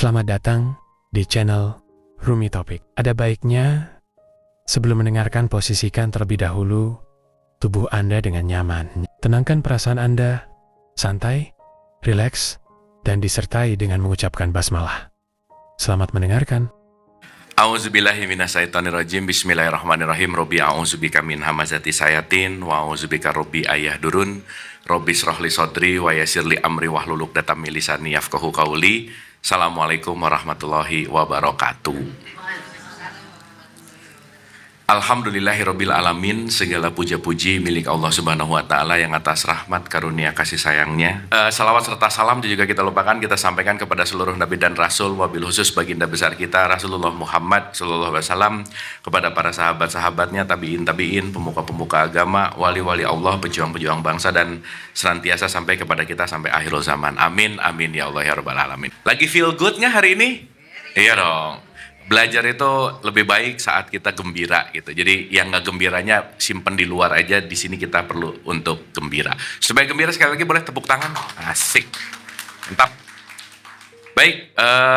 Selamat datang di channel Rumi Topik. Ada baiknya sebelum mendengarkan, posisikan terlebih dahulu tubuh Anda dengan nyaman. Tenangkan perasaan Anda, santai, rileks, dan disertai dengan mengucapkan basmalah. Selamat mendengarkan. A'udzubillahi minasyaitonirrajim. Bismillahirrahmanirrahim. Robbi a'udzubika min hamazati sayatin wa a'udzubika robbi ayahdurun. Robbi shrahli sodri wa yassirli amri wahlul 'uqdatam min lisani yafqahu qauli. Assalamualaikum warahmatullahi wabarakatuh. Alhamdulillahirabbil alamin, segala puja-puji milik Allah Subhanahu wa taala yang atas rahmat karunia kasih sayangnya. Salawat serta salam juga kita lupakan, kita sampaikan kepada seluruh nabi dan rasul, wabil khusus baginda besar kita Rasulullah Muhammad sallallahu alaihi wasallam, kepada para sahabat-sahabatnya, tabi'in, pemuka-pemuka agama, wali-wali Allah, pejuang-pejuang bangsa, dan senantiasa sampai kepada kita sampai akhir zaman. Amin amin ya Allah ya rabbal alamin. Lagi feel good-nya hari ini? Iya dong. Belajar itu lebih baik saat kita gembira gitu. Jadi yang nggak gembiranya simpen di luar aja. Di sini kita perlu untuk gembira. Supaya gembira, sekali lagi boleh tepuk tangan. Asik, mantap. Baik,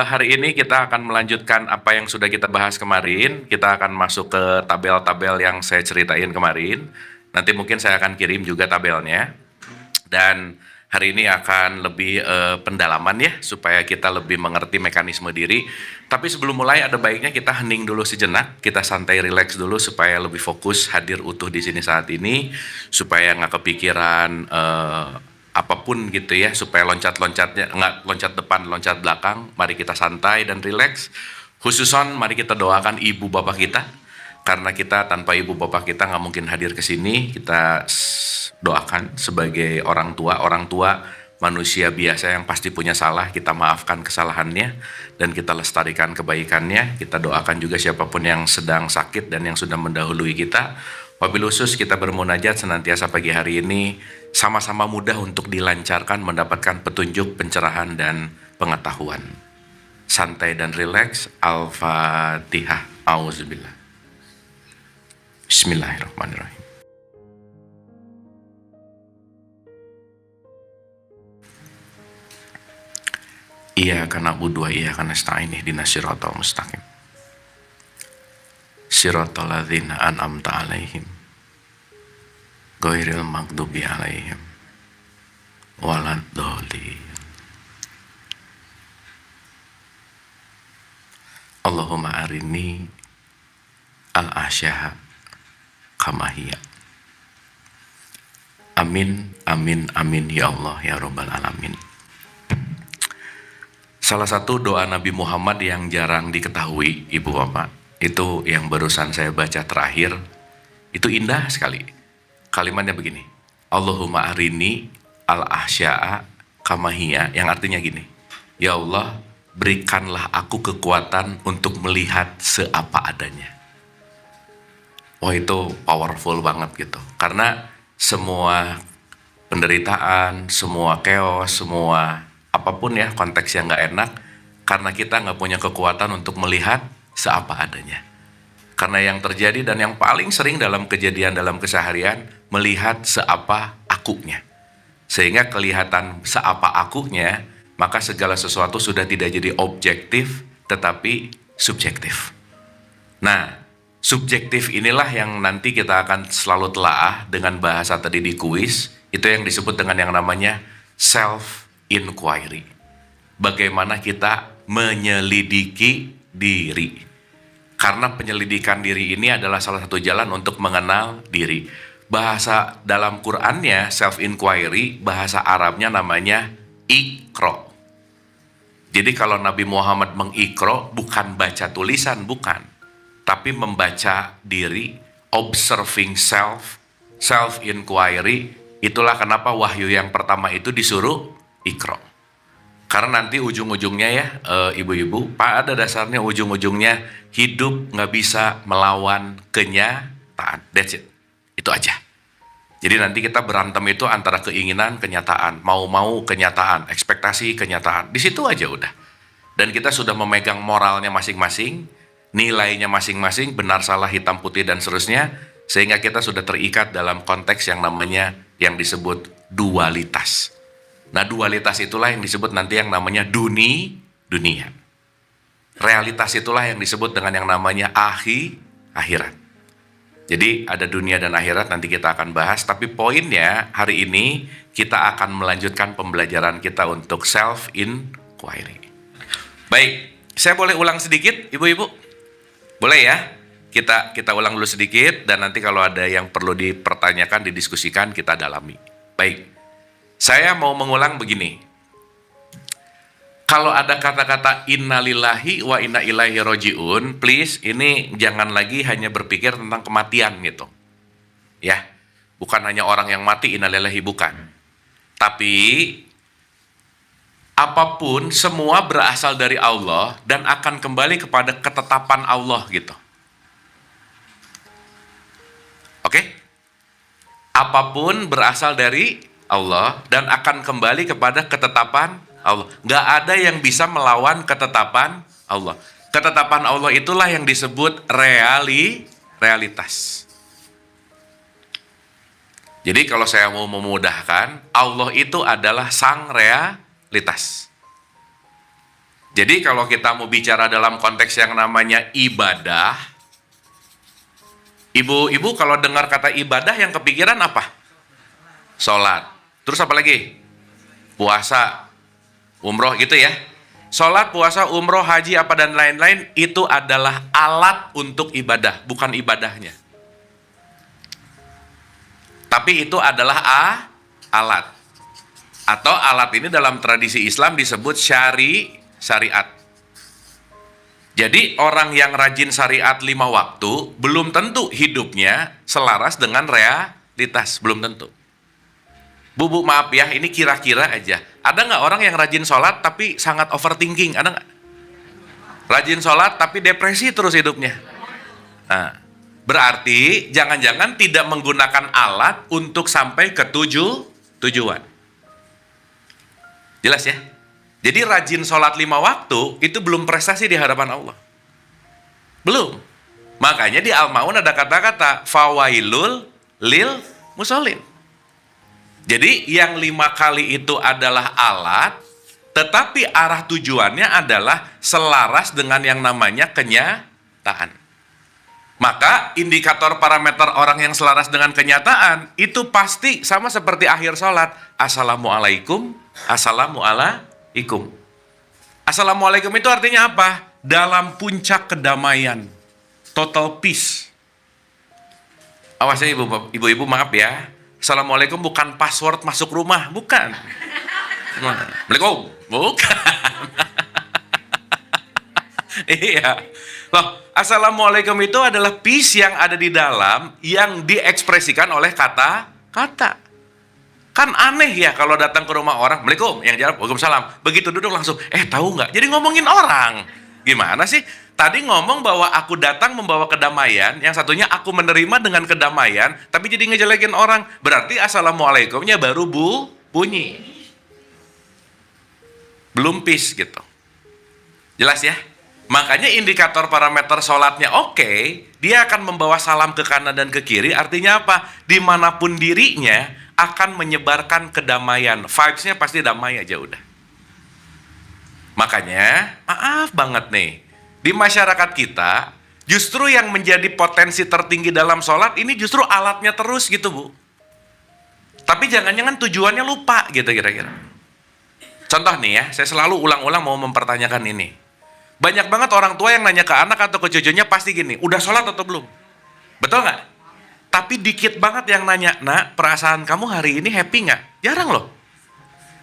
hari ini kita akan melanjutkan apa yang sudah kita bahas kemarin. Kita akan masuk ke tabel-tabel yang saya ceritain kemarin. Nanti mungkin saya akan kirim juga tabelnya. Dan hari ini akan lebih pendalaman ya, supaya kita lebih mengerti mekanisme diri. Tapi sebelum mulai, ada baiknya kita hening dulu sejenak, kita santai, rileks dulu supaya lebih fokus hadir utuh di sini saat ini, supaya nggak kepikiran apapun gitu ya, supaya loncat-loncatnya nggak loncat depan, loncat belakang. Mari kita santai dan rileks. Khususon, mari kita doakan ibu bapak kita, karena kita tanpa ibu bapak kita nggak mungkin hadir ke sini. Kita doakan sebagai orang tua manusia biasa yang pasti punya salah, kita maafkan kesalahannya dan kita lestarikan kebaikannya. Kita doakan juga siapapun yang sedang sakit dan yang sudah mendahului kita. Wabil khusus kita bermunajat senantiasa pagi hari ini sama-sama mudah untuk dilancarkan, mendapatkan petunjuk, pencerahan, dan pengetahuan. Santai dan rileks. Al-Fatihah. Auzubillah. Bismillahirrahmanirrahim. Iyyaka na'budu wa iyyaka nasta'in ihdinas siratal mustaqim. Siratal ladzina an'amta 'alaihim ghairil maghdubi 'alaihim waladdallin. Allahumma arini al-asyaha kama hiya. Amin amin amin ya Allah ya rabbal alamin. Salah satu doa Nabi Muhammad yang jarang diketahui ibu bapak, itu yang barusan saya baca terakhir. Itu indah sekali. Kalimatnya begini, Allahumma arini al-ahsya'a kamahiyya, yang artinya gini, ya Allah, berikanlah aku kekuatan untuk melihat seapa adanya. Wah, itu powerful banget gitu. Karena semua penderitaan, semua chaos, semua apapun ya konteks yang nggak enak, karena kita nggak punya kekuatan untuk melihat seapa adanya. Karena yang terjadi dan yang paling sering dalam kejadian dalam keseharian, melihat seapa akunya. Sehingga kelihatan seapa akunya, maka segala sesuatu sudah tidak jadi objektif, tetapi subjektif. Nah, subjektif inilah yang nanti kita akan selalu telaah dengan bahasa tadi di kuis. Itu yang disebut dengan yang namanya self-inquiry. Bagaimana kita menyelidiki diri. Karena penyelidikan diri ini adalah salah satu jalan untuk mengenal diri. Bahasa dalam Qur'annya self-inquiry, bahasa Arabnya namanya Iqra. Jadi kalau Nabi Muhammad mengikro, bukan baca tulisan, bukan. Tapi membaca diri, observing self, self-inquiry. Itulah kenapa wahyu yang pertama itu disuruh Iqra. Karena nanti ujung-ujungnya ya ibu-ibu, pada dasarnya ujung-ujungnya hidup nggak bisa melawan kenyataan. That's it. Itu aja. Jadi nanti kita berantem itu antara keinginan, kenyataan, mau-mau, kenyataan, ekspektasi, kenyataan. Di situ aja udah. Dan kita sudah memegang moralnya masing-masing, nilainya masing-masing, benar, salah, hitam, putih, dan seterusnya. Sehingga kita sudah terikat dalam konteks yang namanya, yang disebut dualitas. Nah, dualitas itulah yang disebut nanti yang namanya dunia. Realitas itulah yang disebut dengan yang namanya akhirat. Jadi ada dunia dan akhirat, nanti kita akan bahas. Tapi poinnya hari ini kita akan melanjutkan pembelajaran kita untuk self-inquiry. Baik, saya boleh ulang sedikit ibu-ibu? Boleh ya? Kita ulang dulu sedikit, dan nanti kalau ada yang perlu dipertanyakan, didiskusikan, kita dalami. Baik, saya mau mengulang begini. Kalau ada kata-kata innalillahi wa inna ilaihi roji'un, please ini jangan lagi hanya berpikir tentang kematian gitu. Ya, bukan hanya orang yang mati innalillahi, bukan. Tapi apapun semua berasal dari Allah dan akan kembali kepada ketetapan Allah gitu. Oke? Apapun berasal dari Allah dan akan kembali kepada ketetapan Allah. Nggak ada yang bisa melawan ketetapan Allah. Ketetapan Allah itulah yang disebut realitas. Jadi kalau saya mau memudahkan, Allah itu adalah sang realitas. Jadi kalau kita mau bicara dalam konteks yang namanya ibadah, ibu-ibu kalau dengar kata ibadah yang kepikiran apa? Sholat. Terus apa lagi? Puasa, umroh gitu ya. Sholat, puasa, umroh, haji, apa dan lain-lain itu adalah alat untuk ibadah, bukan ibadahnya. Tapi itu adalah alat. Atau alat ini dalam tradisi Islam disebut syariat. Jadi orang yang rajin syariat 5 waktu belum tentu hidupnya selaras dengan realitas, belum tentu. Bu, maaf ya, ini kira-kira aja. Ada nggak orang yang rajin sholat tapi sangat overthinking? Ada nggak? Rajin sholat tapi depresi terus hidupnya. Nah, berarti jangan-jangan tidak menggunakan alat untuk sampai ke tujuan. Jelas ya? Jadi rajin sholat 5 waktu itu belum prestasi di hadapan Allah. Belum. Makanya di Al-Maun ada kata-kata fawailul lil musholin. Jadi yang 5 kali itu adalah alat, tetapi arah tujuannya adalah selaras dengan yang namanya kenyataan. Maka indikator parameter orang yang selaras dengan kenyataan itu pasti sama seperti akhir sholat. Assalamualaikum, assalamualaikum. Assalamualaikum itu artinya apa? Dalam puncak kedamaian, total peace. Awas ya ibu-ibu, maaf ya. Assalamualaikum bukan password masuk rumah, bukan. Assalamualaikum, bukan. Iya. Loh, assalamualaikum itu adalah peace yang ada di dalam, yang diekspresikan oleh kata-kata. Kan aneh ya kalau datang ke rumah orang, Assalamualaikum, yang jawab Waalaikumsalam. Begitu duduk langsung, tahu nggak? Jadi ngomongin orang. Gimana sih? Tadi ngomong bahwa aku datang membawa kedamaian, yang satunya aku menerima dengan kedamaian, tapi jadi ngejelekin orang. Berarti assalamualaikumnya baru bunyi. Belum peace gitu. Jelas ya? Makanya indikator parameter sholatnya oke, dia akan membawa salam ke kanan dan ke kiri, artinya apa? Dimanapun dirinya akan menyebarkan kedamaian. Vibes-nya pasti damai aja udah. Makanya, maaf banget nih, di masyarakat kita, justru yang menjadi potensi tertinggi dalam sholat ini justru alatnya terus gitu Bu. Tapi jangan-jangan tujuannya lupa gitu kira-kira. Contoh nih ya, saya selalu ulang-ulang mau mempertanyakan ini. Banyak banget orang tua yang nanya ke anak atau ke cucunya pasti gini, udah sholat atau belum? Betul nggak? Tapi dikit banget yang nanya, nak perasaan kamu hari ini happy nggak? Jarang loh.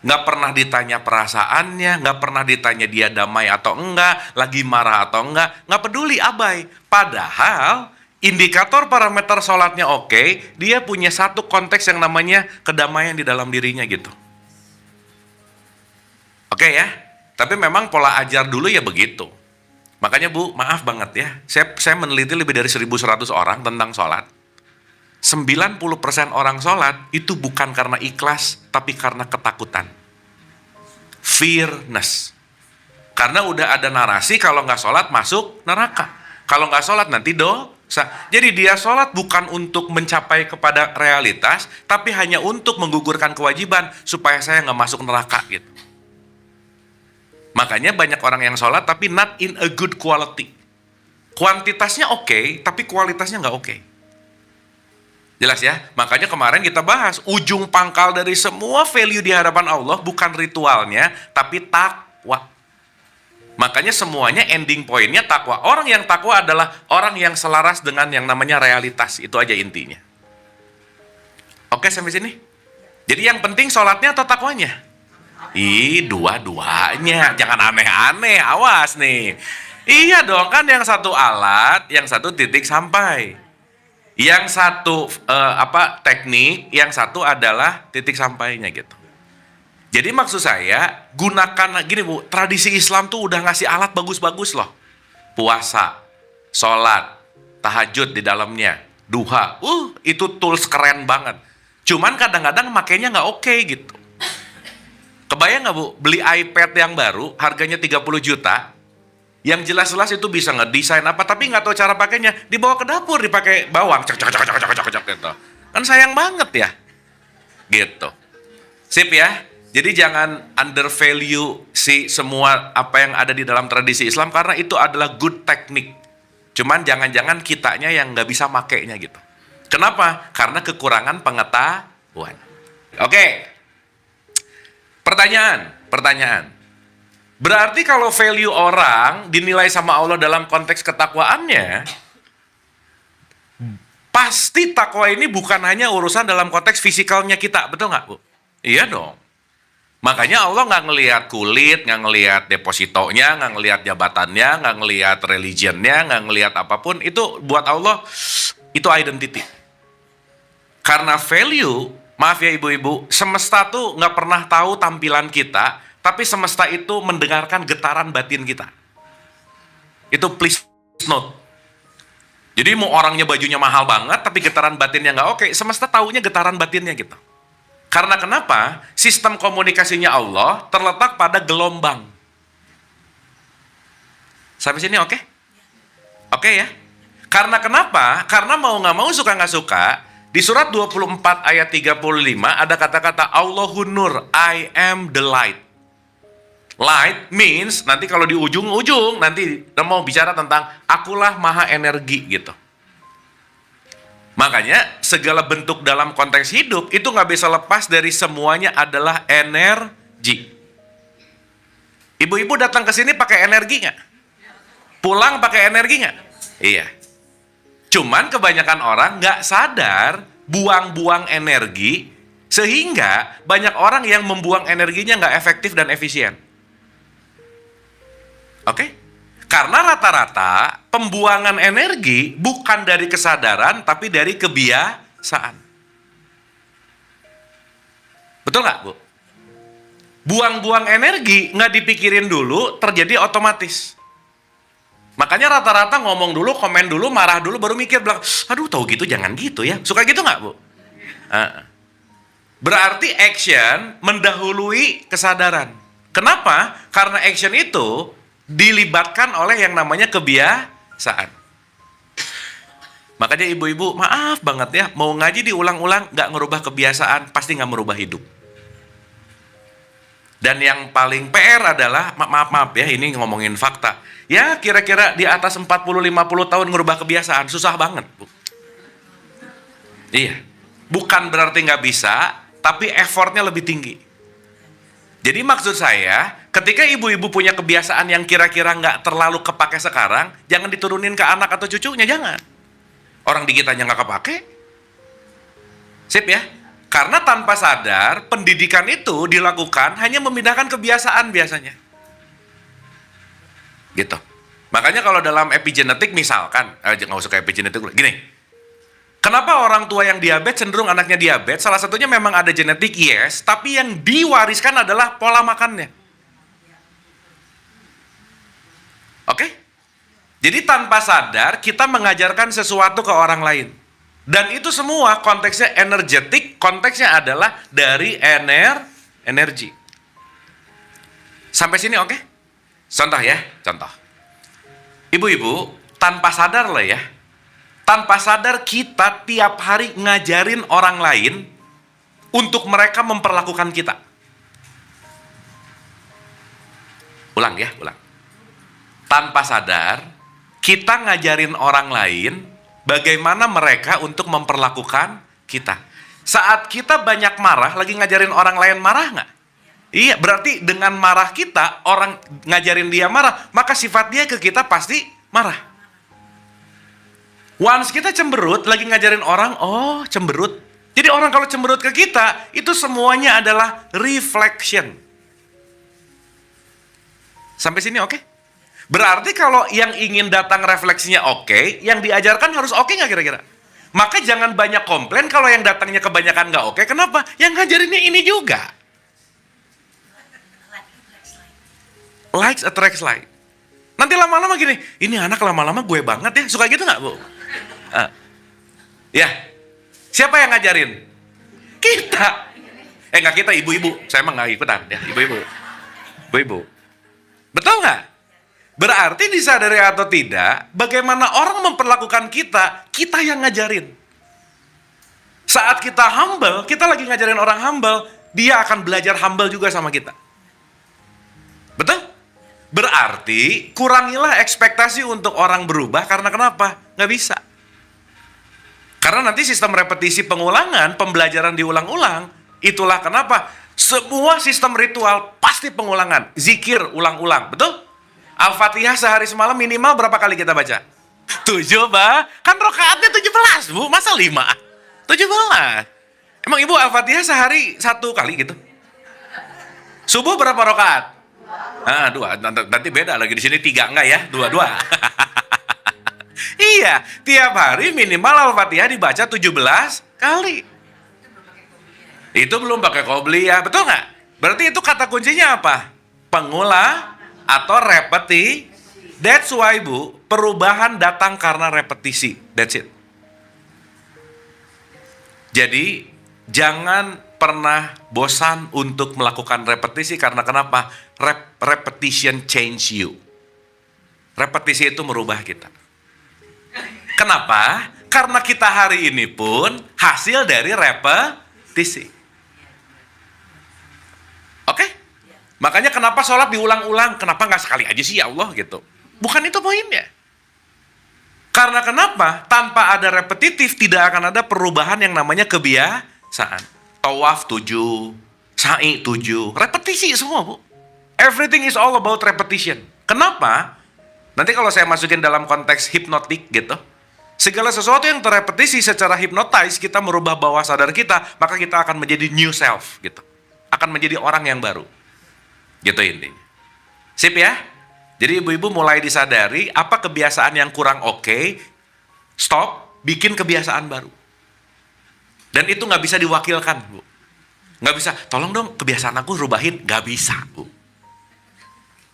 Nggak pernah ditanya perasaannya, nggak pernah ditanya dia damai atau enggak, lagi marah atau enggak, nggak peduli, abai. Padahal indikator parameter sholatnya oke, dia punya satu konteks yang namanya kedamaian di dalam dirinya gitu. Oke ya, tapi memang pola ajar dulu ya begitu. Makanya Bu, maaf banget ya, saya meneliti lebih dari 1.100 orang tentang sholat. 90% orang sholat itu bukan karena ikhlas, tapi karena ketakutan. Fearness. Karena udah ada narasi kalau nggak sholat masuk neraka. Kalau nggak sholat nanti dosa. Jadi dia sholat bukan untuk mencapai kepada realitas, tapi hanya untuk menggugurkan kewajiban supaya saya nggak masuk neraka gitu. Makanya banyak orang yang sholat tapi not in a good quality. Kuantitasnya oke, tapi kualitasnya nggak oke. Jelas ya? Makanya kemarin kita bahas, ujung pangkal dari semua value di hadapan Allah bukan ritualnya, tapi takwa. Makanya semuanya ending pointnya takwa. Orang yang takwa adalah orang yang selaras dengan yang namanya realitas. Itu aja intinya. Oke, sampai sini? Jadi yang penting sholatnya atau takwanya? Dua-duanya. Jangan aneh-aneh, awas nih. Iya dong, kan yang satu alat, yang satu titik sampai. Yang satu teknik, yang satu adalah titik sampainya gitu. Jadi maksud saya, gunakan gini Bu, tradisi Islam tuh udah ngasih alat bagus-bagus loh. Puasa, sholat, tahajud di dalamnya, duha. Itu tools keren banget. Cuman kadang-kadang makainya nggak oke gitu. Kebayang nggak Bu, beli iPad yang baru, harganya 30 juta, yang jelas-jelas itu bisa ngedesain apa, tapi nggak tahu cara pakainya, dibawa ke dapur, dipakai bawang, cek gitu. Kan sayang banget ya, gitu. Sip ya. Jadi jangan undervalue si semua apa yang ada di dalam tradisi Islam, karena itu adalah good teknik. Cuman jangan-jangan kitanya yang nggak bisa makainya gitu. Kenapa? Karena kekurangan pengetahuan. Oke. Pertanyaan. Berarti kalau value orang dinilai sama Allah dalam konteks ketakwaannya, pasti takwa ini bukan hanya urusan dalam konteks fisikalnya kita, betul nggak Bu? Iya dong. Makanya Allah nggak ngelihat kulit, nggak ngelihat depositonya, nggak ngelihat jabatannya, nggak ngelihat religionnya, nggak ngelihat apapun. Itu buat Allah, itu identity. Karena value, maaf ya ibu-ibu, semesta tuh nggak pernah tahu tampilan kita, tapi semesta itu mendengarkan getaran batin kita. Itu please note. Jadi mau orangnya bajunya mahal banget, tapi getaran batinnya nggak oke, semesta taunya getaran batinnya gitu. Karena kenapa? Sistem komunikasinya Allah terletak pada gelombang. Sampai sini oke? Oke ya? Karena kenapa? Karena mau nggak mau, suka nggak suka, di surat 24 ayat 35 ada kata-kata Allahun Nur, I am the light. Light means, nanti kalau di ujung-ujung, nanti mau bicara tentang akulah maha energi gitu. Makanya segala bentuk dalam konteks hidup itu nggak bisa lepas dari semuanya adalah energi. Ibu-ibu datang ke sini pakai energi nggak? Pulang pakai energi nggak? Iya. Cuman kebanyakan orang nggak sadar buang-buang energi, sehingga banyak orang yang membuang energinya nggak efektif dan efisien. Oke? Karena rata-rata pembuangan energi bukan dari kesadaran, tapi dari kebiasaan. Betul nggak, Bu? Buang-buang energi nggak dipikirin dulu, terjadi otomatis. Makanya rata-rata ngomong dulu, komen dulu, marah dulu, baru mikir, bilang, aduh tahu gitu jangan gitu ya. Suka gitu nggak, Bu? Berarti action mendahului kesadaran. Kenapa? Karena action itu dilibatkan oleh yang namanya kebiasaan. Makanya ibu-ibu, maaf banget ya, mau ngaji diulang-ulang, nggak ngerubah kebiasaan, pasti nggak merubah hidup. Dan yang paling PR adalah, maaf ya, ini ngomongin fakta. Ya kira-kira di atas 40-50 tahun ngerubah kebiasaan, susah banget, Bu. Iya, bukan berarti nggak bisa, tapi effortnya lebih tinggi. Jadi maksud saya, ketika ibu-ibu punya kebiasaan yang kira-kira nggak terlalu kepake sekarang, jangan diturunin ke anak atau cucunya, jangan. Orang di kitanya nggak kepake. Sip ya? Karena tanpa sadar, pendidikan itu dilakukan hanya memindahkan kebiasaan biasanya. Gitu. Makanya kalau dalam epigenetik misalkan, nggak usah kayak epigenetik, gini. Kenapa orang tua yang diabetes cenderung anaknya diabetes? Salah satunya memang ada genetik, yes, tapi yang diwariskan adalah pola makannya. Oke? Jadi tanpa sadar kita mengajarkan sesuatu ke orang lain. Dan itu semua konteksnya energetik, konteksnya adalah dari energi. Sampai sini oke? Contoh ya, contoh. Ibu-ibu, tanpa sadar lah ya, tanpa sadar kita tiap hari ngajarin orang lain untuk mereka memperlakukan kita. Ulang ya, ulang. Tanpa sadar, kita ngajarin orang lain bagaimana mereka untuk memperlakukan kita. Saat kita banyak marah, lagi ngajarin orang lain marah nggak? Iya, berarti dengan marah kita, orang ngajarin dia marah, maka sifat dia ke kita pasti marah. Once kita cemberut, lagi ngajarin orang, oh cemberut. Jadi orang kalau cemberut ke kita, itu semuanya adalah reflection. Sampai sini oke? Berarti kalau yang ingin datang refleksinya oke, yang diajarkan harus oke nggak kira-kira? Maka jangan banyak komplain kalau yang datangnya kebanyakan nggak oke. Kenapa? Yang ngajarinnya ini juga. Likes attracts like. Nanti lama-lama gini, ini anak lama-lama gue banget ya. Suka gitu nggak, Bu? Ya, siapa yang ngajarin? Kita. Nggak kita, ibu-ibu. Saya emang nggak ikutan ya, ibu-ibu. Ibu-ibu. Betul nggak? Berarti disadari atau tidak, bagaimana orang memperlakukan kita, kita yang ngajarin. Saat kita humble, kita lagi ngajarin orang humble, dia akan belajar humble juga sama kita. Betul? Berarti kurangilah ekspektasi untuk orang berubah karena kenapa? Nggak bisa. Karena nanti sistem repetisi pengulangan, pembelajaran diulang-ulang, itulah kenapa semua sistem ritual pasti pengulangan. Zikir ulang-ulang, betul? Al-Fatihah sehari semalam minimal berapa kali kita baca? 7, Bah. Kan rokaatnya 17, Bu. Masa 5? 17. Emang Ibu Al-Fatihah sehari 1 kali gitu? Subuh berapa rokaat? 2. Nanti beda lagi di sini 3 enggak ya? 2. Iya, tiap hari minimal Al-Fatihah dibaca 17 kali. Itu belum pakai qobliyah, betul nggak? Berarti itu kata kuncinya apa? Pengulang atau repeti. That's why, Bu, perubahan datang karena repetisi. That's it. Jadi, jangan pernah bosan untuk melakukan repetisi karena kenapa? Repetition change you. Repetisi itu merubah kita. Kenapa? Karena kita hari ini pun hasil dari repetisi. Oke? Makanya kenapa sholat diulang-ulang? Kenapa nggak sekali aja sih ya Allah gitu? Bukan itu poinnya. Karena kenapa? Tanpa ada repetitif tidak akan ada perubahan yang namanya kebiasaan. Tawaf 7, sa'i 7, repetisi semua, Bu. Everything is all about repetition. Kenapa? Nanti kalau saya masukin dalam konteks hipnotik gitu, segala sesuatu yang terrepetisi secara hipnotis, kita merubah bawah sadar kita, maka kita akan menjadi new self gitu. Akan menjadi orang yang baru. Gitu intinya. Sip ya? Jadi ibu-ibu mulai disadari apa kebiasaan yang kurang oke, stop, bikin kebiasaan baru. Dan itu nggak bisa diwakilkan, Bu. Nggak bisa, tolong dong kebiasaan aku rubahin. Nggak bisa, Bu.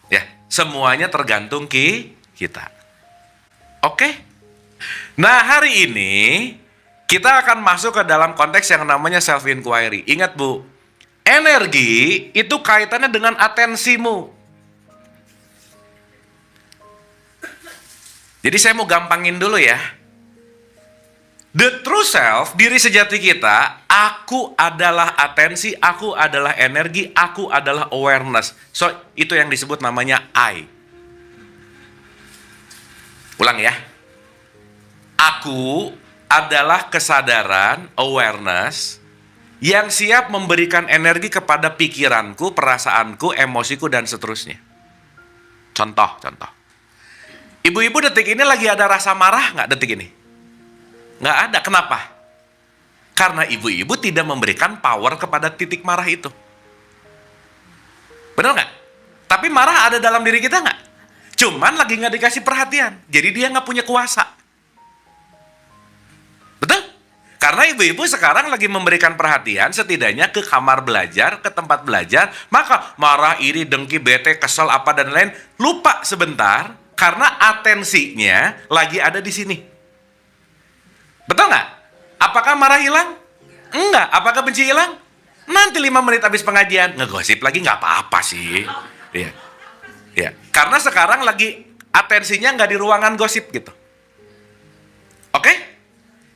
Ya, semuanya tergantung kita. Oke? Nah, hari ini kita akan masuk ke dalam konteks yang namanya self-inquiry. Ingat, Bu, energi itu kaitannya dengan atensimu. Jadi saya mau gampangin dulu ya. The true self, diri sejati kita, aku adalah atensi, aku adalah energi, aku adalah awareness. So, itu yang disebut namanya I. Ulang ya. Aku adalah kesadaran, awareness, yang siap memberikan energi kepada pikiranku, perasaanku, emosiku, dan seterusnya. Contoh. Ibu-ibu detik ini lagi ada rasa marah nggak detik ini? Nggak ada. Kenapa? Karena ibu-ibu tidak memberikan power kepada titik marah itu. Benar nggak? Tapi marah ada dalam diri kita nggak? Cuman lagi nggak dikasih perhatian. Jadi dia nggak punya kuasa. Betul? Karena ibu-ibu sekarang lagi memberikan perhatian setidaknya ke kamar belajar, ke tempat belajar. Maka marah, iri, dengki, bete, kesel, apa dan lain. Lupa sebentar. Karena atensinya lagi ada di sini. Betul nggak? Apakah marah hilang? Enggak. Apakah benci hilang? Nanti 5 menit habis pengajian. Ngegosip lagi nggak apa-apa sih. Iya. Ya. Karena sekarang lagi atensinya nggak di ruangan gosip gitu. Oke?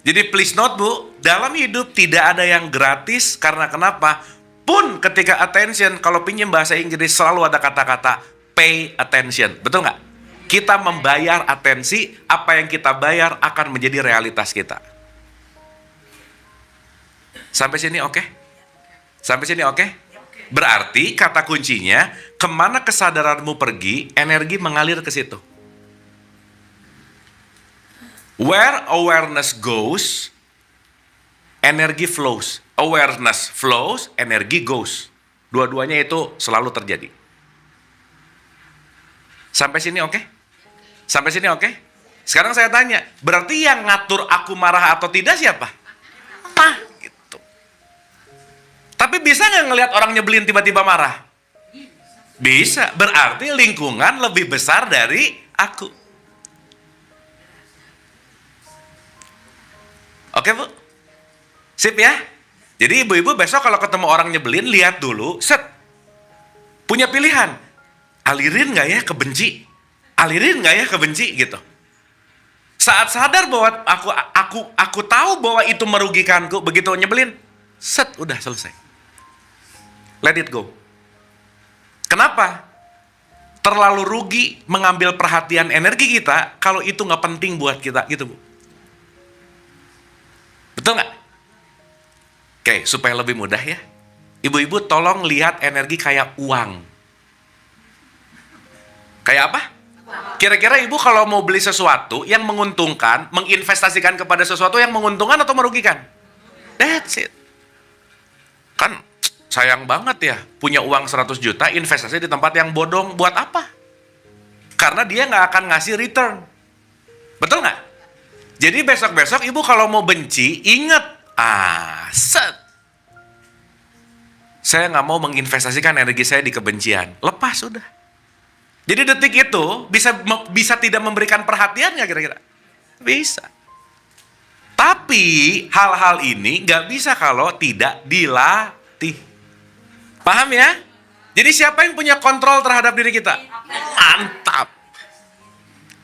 Jadi please note, Bu, dalam hidup tidak ada yang gratis. Karena kenapa? Pun ketika attention, kalau pinjam bahasa Inggris selalu ada kata-kata pay attention. Betul nggak? Kita membayar atensi, apa yang kita bayar akan menjadi realitas kita. Sampai sini oke? Sampai sini oke? Berarti kata kuncinya, kemana kesadaranmu pergi, energi mengalir ke situ. Where awareness goes, energi flows. Awareness flows, energi goes. Dua-duanya itu selalu terjadi. Sampai sini oke? Sampai sini oke? Sekarang saya tanya, berarti yang ngatur aku marah atau tidak siapa? Mama, gitu. Tapi bisa nggak ngelihat orang nyebelin tiba-tiba marah? Bisa. Berarti lingkungan lebih besar dari aku. Oke Bu? Sip ya? Jadi ibu-ibu besok kalau ketemu orang nyebelin, lihat dulu, set. Punya pilihan. Alirin nggak ya ke benci? Alirin nggak ya ke benci gitu. Saat sadar bahwa aku tahu bahwa itu merugikanku, begitu nyebelin, set, udah selesai. Let it go. Kenapa? Terlalu rugi mengambil perhatian energi kita kalau itu nggak penting buat kita, gitu Bu. Betul nggak? Oke, supaya lebih mudah ya. Ibu-ibu tolong lihat energi kayak uang. Kayak apa? Kira-kira ibu kalau mau beli sesuatu yang menguntungkan, menginvestasikan kepada sesuatu yang menguntungkan atau merugikan? That's it. Kan sayang banget ya, punya uang 100 juta, investasi di tempat yang bodong, buat apa? Karena dia nggak akan ngasih return. Betul nggak? Jadi besok-besok ibu kalau mau benci, ingat, set. Saya nggak mau menginvestasikan energi saya di kebencian. Lepas, sudah. Jadi detik itu bisa tidak memberikan perhatian nggak kira-kira? Bisa. Tapi hal-hal ini nggak bisa kalau tidak dilatih. Paham ya? Jadi siapa yang punya kontrol terhadap diri kita? Mantap.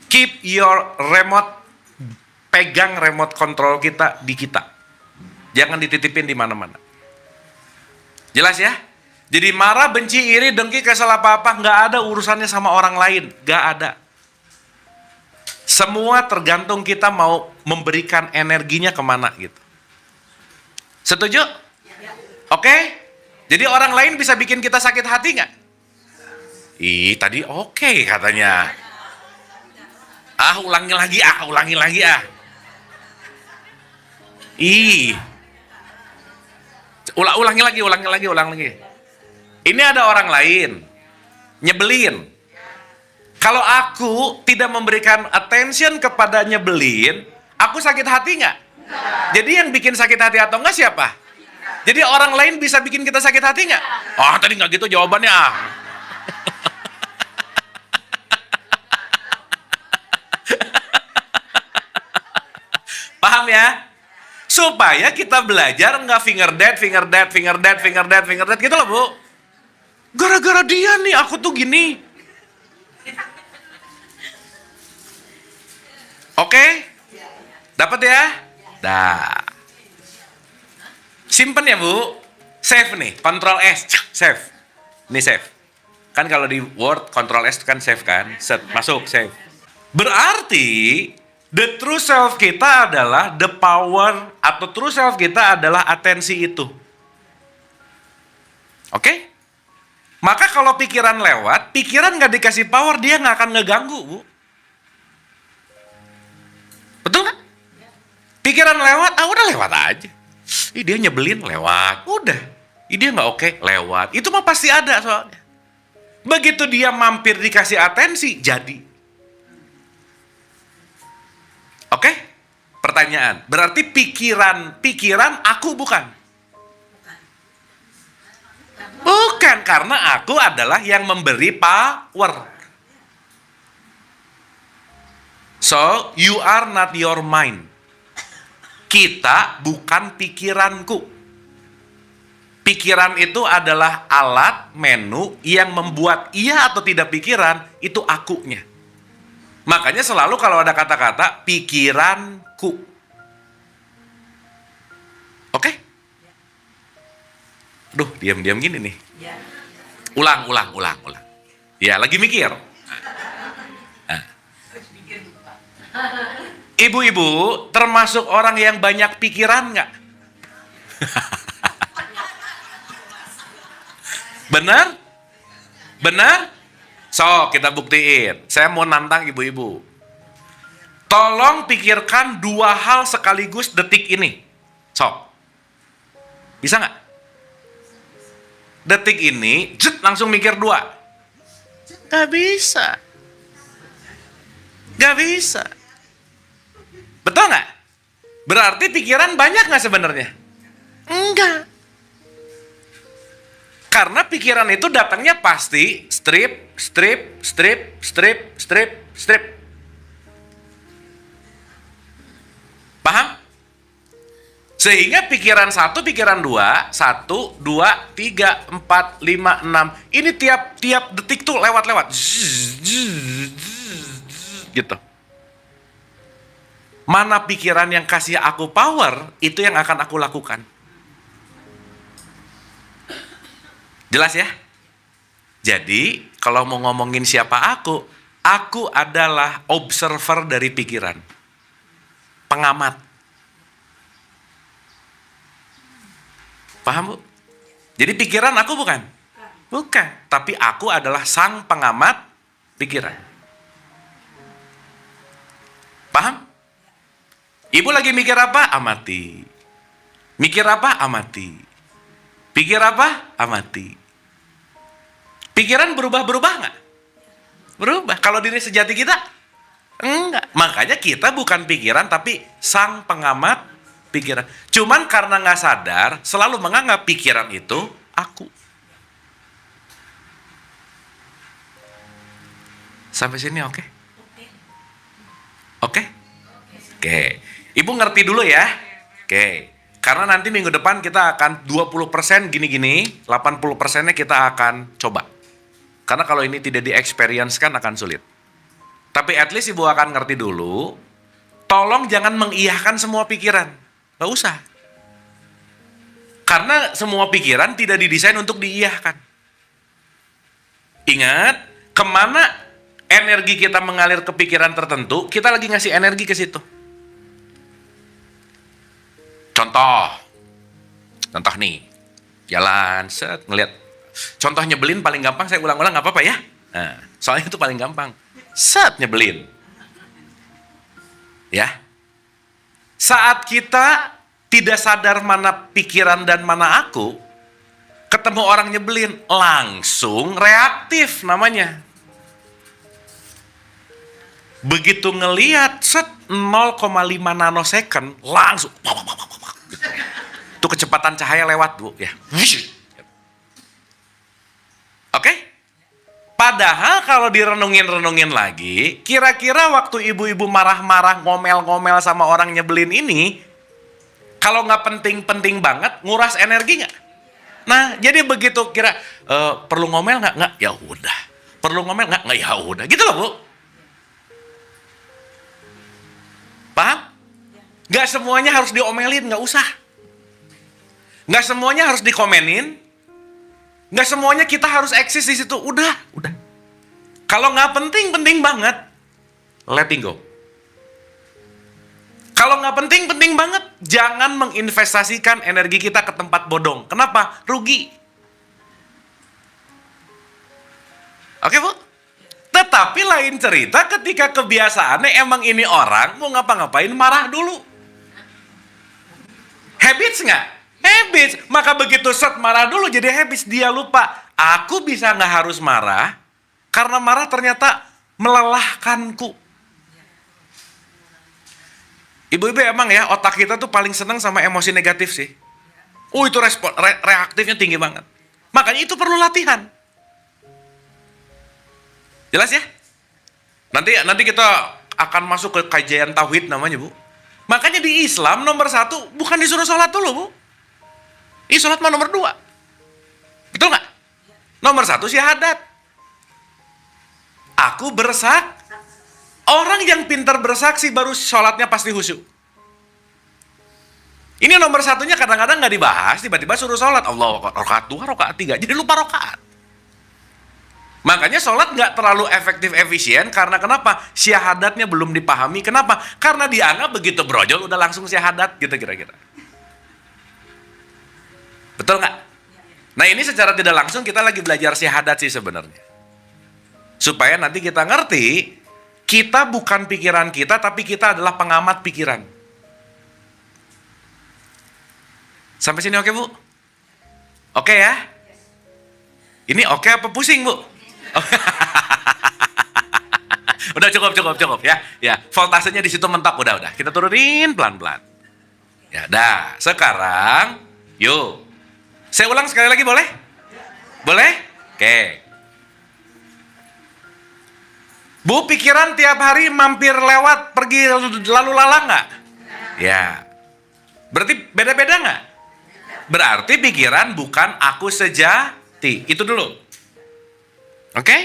Keep your remote, pegang remote control kita di kita. Jangan dititipin di mana-mana. Jelas ya? Jadi marah, benci, iri, dengki, kesel apa-apa, nggak ada urusannya sama orang lain. Nggak ada. Semua tergantung kita mau memberikan energinya kemana gitu. Setuju? Oke? Jadi orang lain bisa bikin kita sakit hati nggak? Ih, tadi oke katanya. Ulangi lagi. Ih. Ulangi lagi. Ini ada orang lain, nyebelin. Kalau aku tidak memberikan attention kepada nyebelin, aku sakit hati nggak? Jadi yang bikin sakit hati atau enggak siapa? Jadi orang lain bisa bikin kita sakit hati nggak? Tadi nggak gitu jawabannya. Paham ya? Supaya kita belajar nggak finger dead gitu loh Bu. Gara-gara dia nih aku tuh gini. Oke? Dapat ya? Dah. Simpen ya Bu. Save nih, Ctrl S, save. Ini save. Kan kalau di Word Ctrl S kan save kan? Set, masuk, save. Berarti the true self kita adalah the power, atau true self kita adalah atensi itu. Oke? Maka kalau pikiran lewat, pikiran nggak dikasih power, dia nggak akan ngeganggu, Bu. Betul nggak? Pikiran lewat, udah lewat aja. Dia nyebelin, lewat. Udah. Dia nggak oke, lewat. Itu mah pasti ada soalnya. Begitu dia mampir dikasih atensi, jadi. Oke? Pertanyaan. Berarti pikiran aku bukan. Bukan, karena aku adalah yang memberi power. So, you are not your mind. Kita bukan pikiranku. Pikiran itu adalah alat, menu yang membuat iya atau tidak pikiran, itu akunya. Makanya selalu kalau ada kata-kata pikiranku. Oke? Duh, diam-diam gini nih. Ulang. Ya, lagi mikir. Nah. Ibu-ibu termasuk orang yang banyak pikiran nggak? Benar? Benar? So, kita buktiin. Saya mau nantang ibu-ibu. Tolong pikirkan 2 hal sekaligus detik ini. So, bisa nggak? Detik ini, langsung mikir 2. Gak bisa. Gak bisa. Betul nggak? Berarti pikiran banyak nggak sebenarnya? Enggak. Karena pikiran itu datangnya pasti strip. Paham? Sehingga pikiran 1, pikiran 2, 1, 2, 3, 4, 5, 6. Ini tiap detik tuh lewat-lewat. Gitu. Mana pikiran yang kasih aku power, itu yang akan aku lakukan. Jelas ya? Jadi, kalau mau ngomongin siapa aku adalah observer dari pikiran. Pengamat. Paham, Bu? Jadi pikiran aku bukan? Bukan. Tapi aku adalah sang pengamat pikiran. Paham? Ibu lagi mikir apa? Amati. Mikir apa? Amati. Pikir apa? Amati. Pikiran berubah-berubah nggak? Berubah. Kalau diri sejati kita? Enggak. Makanya kita bukan pikiran, tapi sang pengamat pikiran. Cuman karena nggak sadar, selalu menganggap pikiran itu aku. Sampai sini oke? Oke? Oke. Ibu ngerti dulu ya? Oke. Karena nanti minggu depan kita akan 20% gini-gini, 80%-nya kita akan coba. Karena kalau ini tidak di-experience kan akan sulit. Tapi at least ibu akan ngerti dulu, tolong jangan mengiyahkan semua pikiran. Gak usah. Karena semua pikiran tidak didesain untuk diiyahkan. Ingat, kemana energi kita mengalir ke pikiran tertentu, kita lagi ngasih energi ke situ. Contoh nih, jalan, set, ngeliat. Contoh nyebelin paling gampang, saya ulang-ulang gak apa-apa ya. Nah, soalnya itu paling gampang. Set, nyebelin. Ya. Saat kita tidak sadar mana pikiran dan mana aku, ketemu orang nyebelin, langsung reaktif namanya. Begitu ngelihat set 0,5 nanosecond, langsung gitu. Itu kecepatan cahaya lewat, Bu, ya. Oke? Padahal kalau direnungin lagi, kira-kira waktu ibu-ibu marah-marah, ngomel-ngomel sama orang nyebelin ini, kalau nggak penting-penting banget, nguras energi nggak? Nah, jadi begitu kira perlu ngomel nggak? Nggak, ya udah. Perlu ngomel nggak? Nggak, ya udah. Gitu loh, Bu. Paham? Nggak semuanya harus diomelin, nggak usah. Nggak semuanya harus dikomenin. Nggak semuanya kita harus eksis di situ. Udah. Kalau nggak penting banget, letting go. Kalau nggak penting banget, jangan menginvestasikan energi kita ke tempat bodong. Kenapa? Rugi. Oke, Bu? Tetapi lain cerita ketika kebiasaannya emang ini orang mau ngapa-ngapain marah dulu. Habits nggak? Habits. Maka begitu set marah dulu jadi habits. Dia lupa, aku bisa nggak harus marah, karena marah ternyata melelahkanku. Ibu-ibu emang ya, otak kita tuh paling senang sama emosi negatif sih. Itu respon, reaktifnya tinggi banget. Makanya itu perlu latihan. Jelas ya? Nanti kita akan masuk ke kajian tauhid namanya, Bu. Makanya di Islam nomor 1 bukan disuruh sholat dulu, Bu. Ini sholat mah nomor 2. Betul nggak? Nomor 1 syahadat. Aku bersak. Orang yang pintar bersaksi baru sholatnya pasti khusyuk. Ini nomor 1-nya kadang-kadang nggak dibahas, tiba-tiba suruh sholat. Allah, rakaat 2, rakaat 3. Jadi lupa rakaat. Makanya sholat nggak terlalu efektif efisien karena kenapa? Syahadatnya belum dipahami. Kenapa? Karena dianggap begitu brojol udah langsung syahadat gitu kira-kira. Betul nggak? Nah ini secara tidak langsung kita lagi belajar syahadat sih sebenarnya. Supaya nanti kita ngerti, kita bukan pikiran kita, tapi kita adalah pengamat pikiran. Sampai sini oke Bu? Oke ya? Ini oke apa pusing Bu? Udah cukup ya. Ya, voltasenya di situ mentok udah. Kita turunin pelan-pelan. Ya, dah. Sekarang yuk. Saya ulang sekali lagi boleh? Boleh? Oke. Bu, pikiran tiap hari mampir lewat, pergi lalu lalang nggak? Ya. Berarti beda-beda nggak? Berarti pikiran bukan aku sejati. Itu dulu. Oke?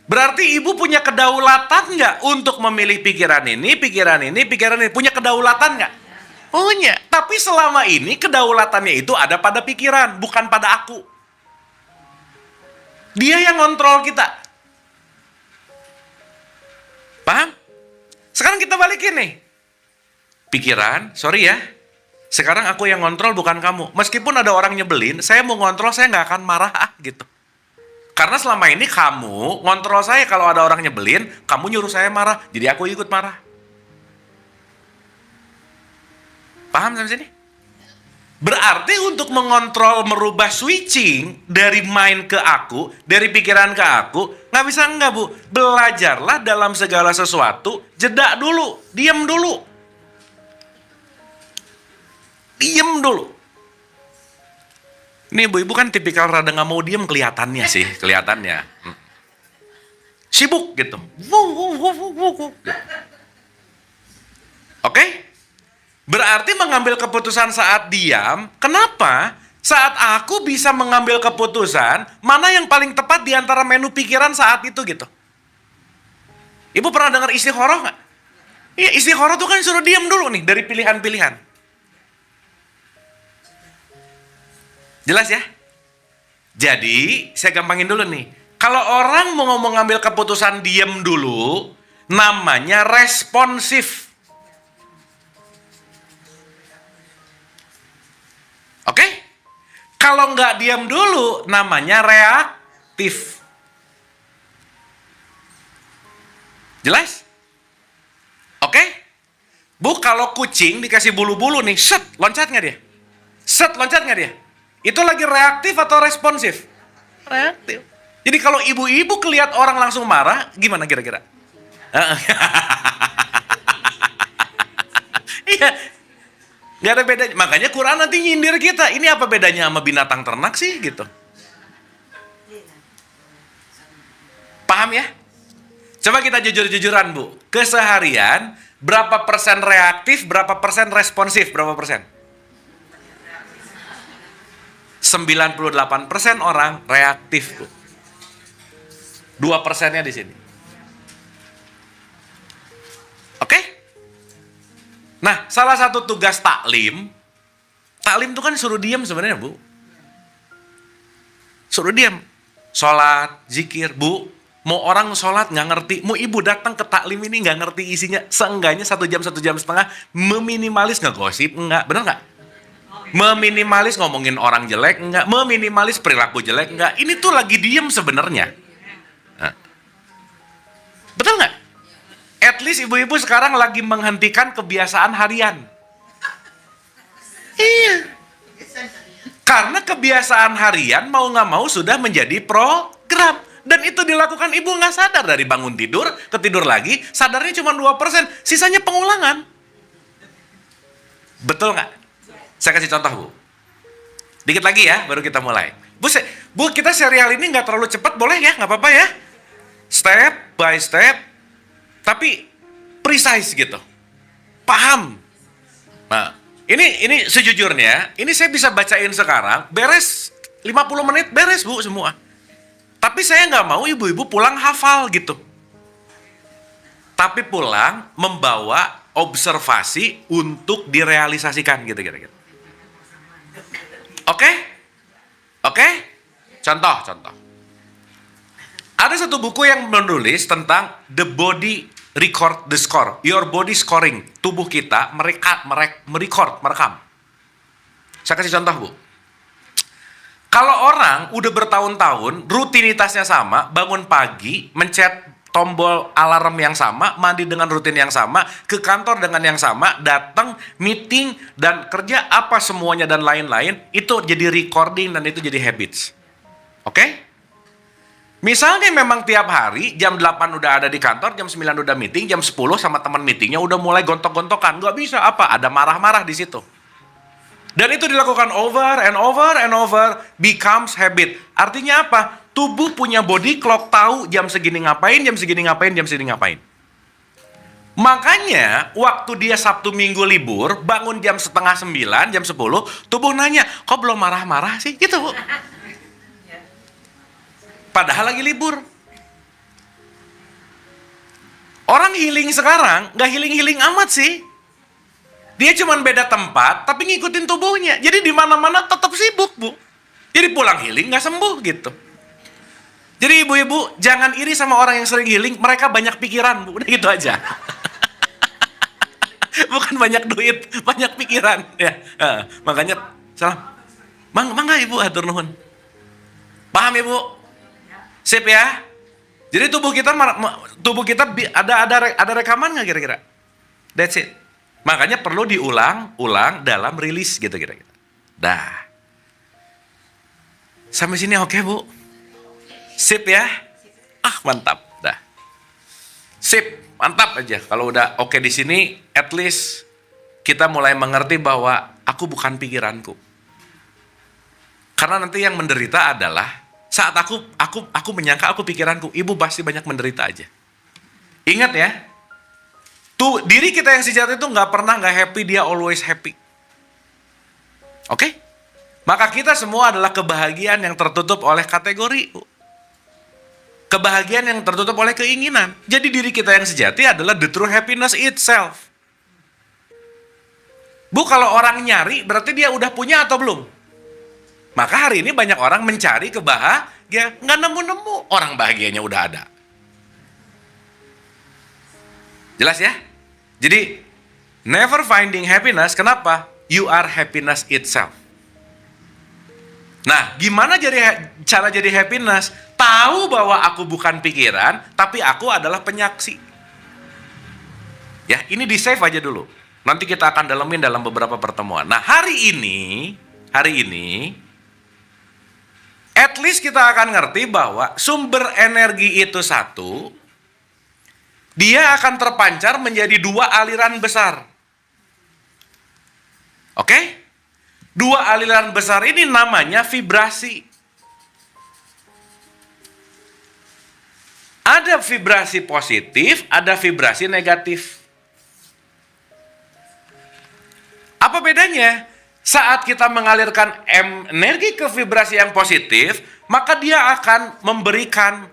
Berarti ibu punya kedaulatan nggak untuk memilih pikiran ini. Punya kedaulatan nggak? Punya. Tapi selama ini kedaulatannya itu ada pada pikiran, bukan pada aku. Dia yang ngontrol kita. Paham? Sekarang kita balikin nih. Pikiran, sorry ya. Sekarang aku yang ngontrol bukan kamu. Meskipun ada orang nyebelin, saya mau ngontrol, saya nggak akan marah gitu. Karena selama ini kamu ngontrol saya, kalau ada orang nyebelin, kamu nyuruh saya marah, jadi aku ikut marah. Paham sampai sini? Berarti untuk mengontrol, merubah switching dari mind ke aku, dari pikiran ke aku, nggak bisa enggak Bu. Belajarlah dalam segala sesuatu, jeda dulu, diam dulu. Diam dulu. Ini ibu-ibu kan tipikal rada nggak mau diam kelihatannya sih, kelihatannya. Sibuk gitu. Oke? Berarti mengambil keputusan saat diam, kenapa? Saat aku bisa mengambil keputusan, mana yang paling tepat di antara menu pikiran saat itu gitu. Ibu pernah dengar istikharah nggak? Iya, istikharah tuh kan suruh diam dulu nih dari pilihan-pilihan. Jelas ya? Jadi, saya gampangin dulu nih. Kalau orang mau ngambil keputusan diam dulu, namanya responsif. Oke? Kalau nggak diam dulu, namanya reaktif. Jelas? Oke? Bu, kalau kucing dikasih bulu-bulu nih, set, loncat nggak dia? Set, loncat nggak dia? Itu lagi reaktif atau responsif? Reaktif. Jadi kalau ibu-ibu kelihat orang langsung marah, gimana kira-kira? Iya. Gak ada bedanya. Makanya Quran nanti nyindir kita. Ini apa bedanya sama binatang ternak sih gitu? Paham ya? Coba kita jujur-jujuran Bu. Keseharian berapa persen reaktif, berapa persen responsif, berapa persen? 98% orang reaktif Bu. 2%-nya di sini. Oke? Nah, salah satu tugas taklim itu kan suruh diam sebenarnya Bu. Suruh diam. Sholat, zikir, Bu. Mau orang sholat nggak ngerti, mau ibu datang ke taklim ini nggak ngerti isinya, seenggaknya 1 jam, 1,5 jam, meminimalis ngegosip, enggak, bener nggak? Meminimalis ngomongin orang jelek, enggak, meminimalis perilaku jelek, enggak. Ini tuh lagi diem sebenarnya. Nah. Betul nggak? At least ibu-ibu sekarang lagi menghentikan kebiasaan harian. Iya. Karena kebiasaan harian mau nggak mau sudah menjadi program. Dan itu dilakukan ibu nggak sadar, dari bangun tidur, ke tidur lagi, sadarnya cuma 2%, sisanya pengulangan. Betul nggak? Saya kasih contoh Bu. Dikit lagi ya, baru kita mulai. Bu, kita serial ini nggak terlalu cepat, boleh ya? Nggak apa-apa ya? Step by step, tapi precise gitu. Paham. Nah, ini sejujurnya, ini saya bisa bacain sekarang, beres 50 menit, beres Bu semua. Tapi saya nggak mau ibu-ibu pulang hafal gitu. Tapi pulang membawa observasi untuk direalisasikan gitu kira-kira. Oke? Oke? Contoh. Ada satu buku yang menulis tentang the body record the score. Your body scoring. Tubuh kita merekam. Saya kasih contoh, Bu. Kalau orang udah bertahun-tahun, rutinitasnya sama, bangun pagi, mencet tombol alarm yang sama, mandi dengan rutin yang sama, ke kantor dengan yang sama, datang, meeting, dan kerja apa semuanya dan lain-lain, itu jadi recording dan itu jadi habits. Oke? Misalnya memang tiap hari, jam 8 udah ada di kantor, jam 9 udah meeting, jam 10 sama teman meetingnya udah mulai gontok-gontokan. Nggak bisa, apa? Ada marah-marah di situ. Dan itu dilakukan over and over, becomes habit. Artinya apa? Tubuh punya body clock, tahu jam segini ngapain, jam segini ngapain, jam segini ngapain. Makanya, waktu dia Sabtu Minggu libur, bangun jam setengah 9, jam 10, tubuh nanya, kok belum marah-marah sih? Gitu, Bu. Padahal lagi libur. Orang healing sekarang, nggak healing-healing amat sih. Dia cuma beda tempat, tapi ngikutin tubuhnya. Jadi di mana-mana tetap sibuk, Bu. Jadi pulang healing nggak sembuh gitu. Jadi ibu-ibu, jangan iri sama orang yang sering healing, mereka banyak pikiran, Bu. Udah gitu aja. Bukan banyak duit, banyak pikiran. Ya, makanya, salam. Mangga ibu, atur nuhun. Paham ibu? Sip ya? Jadi tubuh kita ada rekaman nggak kira-kira? That's it. Makanya perlu diulang-ulang dalam rilis gitu kira-kira. Dah. Sampai sini oke, Bu? Sip ya? Ah, mantap. Dah. Sip, mantap aja. Kalau udah oke di sini, at least kita mulai mengerti bahwa aku bukan pikiranku. Karena nanti yang menderita adalah saat aku menyangka aku pikiranku, ibu pasti banyak menderita aja. Ingat ya, tuh diri kita yang sejati itu nggak pernah nggak happy, dia always happy. Oke? Maka kita semua adalah kebahagiaan yang tertutup oleh kategori. Kebahagiaan yang tertutup oleh keinginan. Jadi diri kita yang sejati adalah the true happiness itself. Bu, kalau orang nyari berarti dia udah punya atau belum? Maka hari ini banyak orang mencari kebahagiaan, nggak nemu-nemu. Orang bahagianya udah ada. Jelas ya? Jadi, never finding happiness, kenapa? You are happiness itself. Nah, gimana cara jadi happiness? Tahu bahwa aku bukan pikiran, tapi aku adalah penyaksi. Ya, ini di save aja dulu. Nanti kita akan dalemin dalam beberapa pertemuan. Nah, hari ini, at least kita akan ngerti bahwa sumber energi itu satu, dia akan terpancar menjadi dua aliran besar. Oke? Dua aliran besar ini namanya vibrasi. Ada vibrasi positif, ada vibrasi negatif. Apa bedanya? Saat kita mengalirkan energi ke vibrasi yang positif, maka dia akan memberikan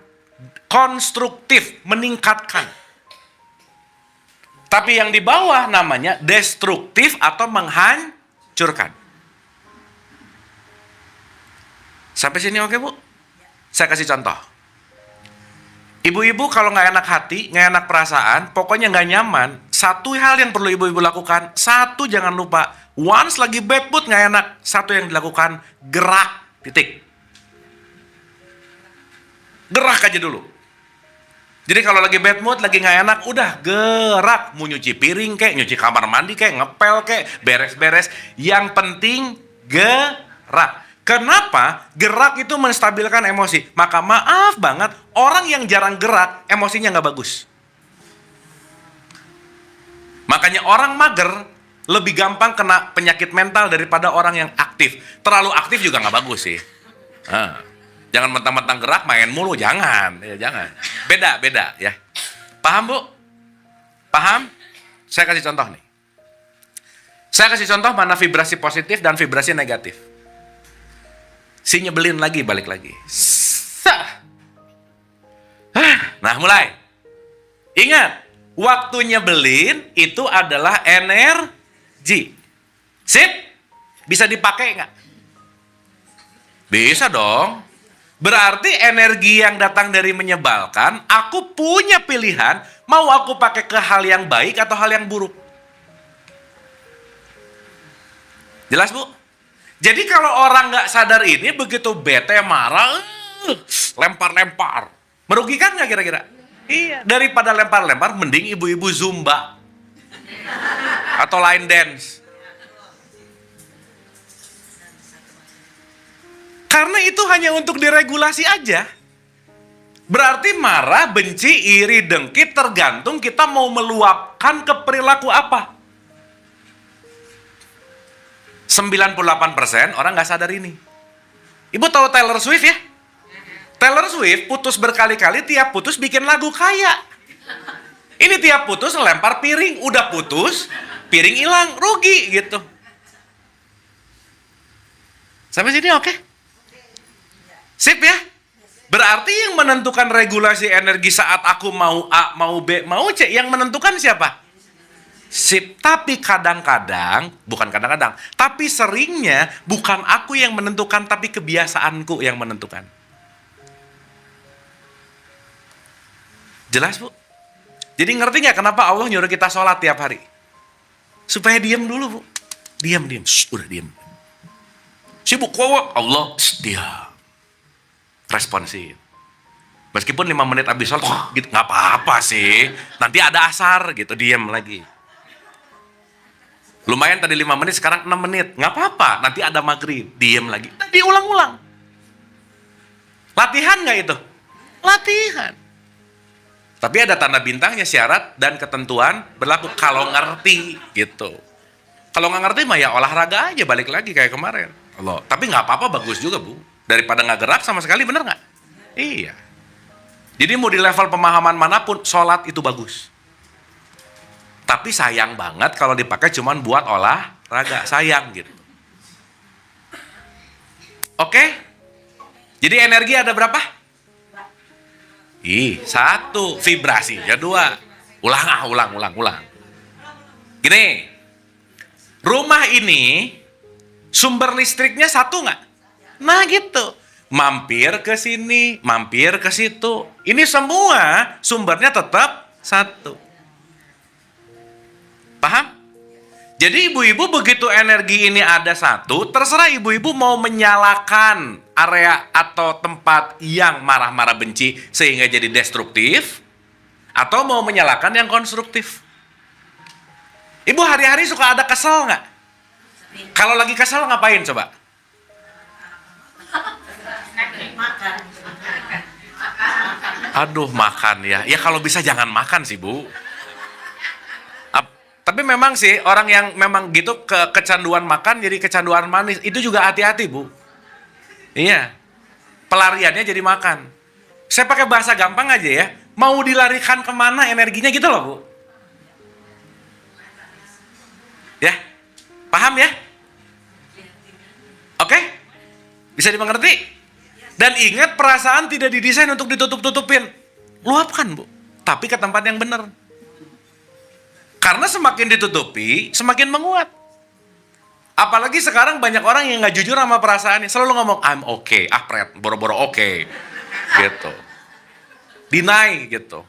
konstruktif, meningkatkan. Tapi yang di bawah namanya destruktif atau menghancurkan. Sampai sini oke, Bu? Saya kasih contoh. Ibu-ibu kalau nggak enak hati, nggak enak perasaan, pokoknya nggak nyaman, satu hal yang perlu ibu-ibu lakukan, satu jangan lupa, once lagi bad mood nggak enak, satu yang dilakukan, gerak, titik. Gerak aja dulu. Jadi kalau lagi bad mood, lagi nggak enak, udah gerak. Mau nyuci piring kek, nyuci kamar mandi kek, ngepel kek, beres-beres. Yang penting gerak. Kenapa? Gerak itu menstabilkan emosi. Maka maaf banget, orang yang jarang gerak, emosinya nggak bagus. Makanya orang mager lebih gampang kena penyakit mental daripada orang yang aktif. Terlalu aktif juga nggak bagus sih. Jangan mentang-mentang gerak main mulu, jangan. Ya, jangan. Beda ya. Paham, Bu? Paham? Saya kasih contoh nih. Saya kasih contoh mana vibrasi positif dan vibrasi negatif. Si nyebelin lagi, balik lagi. Nah, mulai. Ingat, waktu nyebelin itu adalah energi. Sip? Bisa dipakai nggak? Bisa dong. Berarti energi yang datang dari menyebalkan, aku punya pilihan, mau aku pakai ke hal yang baik atau hal yang buruk. Jelas, Bu? Jadi kalau orang nggak sadar ini, begitu bete, marah, lempar-lempar. Merugikan nggak kira-kira? Iya. Daripada lempar-lempar, mending ibu-ibu Zumba. Atau line dance. Karena itu hanya untuk diregulasi aja. Berarti marah, benci, iri, dengki, tergantung kita mau meluapkan ke perilaku apa. 98% orang nggak sadar ini. Ibu tahu Taylor Swift ya? Taylor Swift putus berkali-kali, tiap putus bikin lagu kaya. Ini tiap putus lempar piring, udah putus, piring hilang, rugi gitu. Sampai sini oke? Sip ya? Berarti yang menentukan regulasi energi saat aku mau A, mau B, mau C, yang menentukan siapa? Sip. Tapi kadang-kadang, bukan kadang-kadang, tapi seringnya bukan aku yang menentukan, tapi kebiasaanku yang menentukan. Jelas, Bu? Jadi ngerti nggak kenapa Allah nyuruh kita sholat tiap hari? Supaya diam dulu, Bu. Diam. Udah diam. Sibuk, Allah, diam. Responsif. Meskipun 5 menit habis sholat, gitu, nggak apa-apa sih. Nanti ada asar gitu, diam lagi. Lumayan tadi 5 menit, sekarang 6 menit. Nggak apa-apa, nanti ada maghrib, diam lagi. Diulang-ulang. Latihan nggak itu? Latihan. Tapi ada tanda bintangnya, syarat dan ketentuan berlaku kalau ngerti gitu. Kalau nggak ngerti mah ya olahraga aja, balik lagi kayak kemarin. Allah. Tapi nggak apa-apa, bagus juga, Bu. Daripada nggak gerak sama sekali, bener nggak? Iya. Jadi mau di level pemahaman manapun, sholat itu bagus. Tapi sayang banget kalau dipakai cuman buat olahraga, sayang gitu. Oke? Jadi energi ada berapa? 1, vibrasi, ya 2. Ulang. Gini, rumah ini sumber listriknya 1 nggak? Nah gitu, mampir ke sini, mampir ke situ. Ini semua sumbernya tetap 1. Paham? Jadi ibu-ibu begitu energi ini ada 1, terserah ibu-ibu mau menyalakan area atau tempat yang marah-marah benci sehingga jadi destruktif, atau mau menyalakan yang konstruktif. Ibu hari-hari suka ada kesel nggak? Kalau lagi kesel ngapain coba? Aduh, makan ya. Ya kalau bisa jangan makan sih, Bu. Tapi memang sih orang yang memang gitu kecanduan makan jadi kecanduan manis, itu juga hati-hati, Bu. Iya. Pelariannya jadi makan. Saya pakai bahasa gampang aja ya. Mau dilarikan kemana energinya gitu loh, Bu. Ya. Paham ya? Oke? Bisa dimengerti? Dan ingat, perasaan tidak didesain untuk ditutup-tutupin. Luapkan, Bu. Tapi ke tempat yang benar. Karena semakin ditutupi, semakin menguat. Apalagi sekarang banyak orang yang nggak jujur sama perasaannya. Selalu ngomong, I'm okay. Pret, boro-boro okay. Gitu. Deny gitu.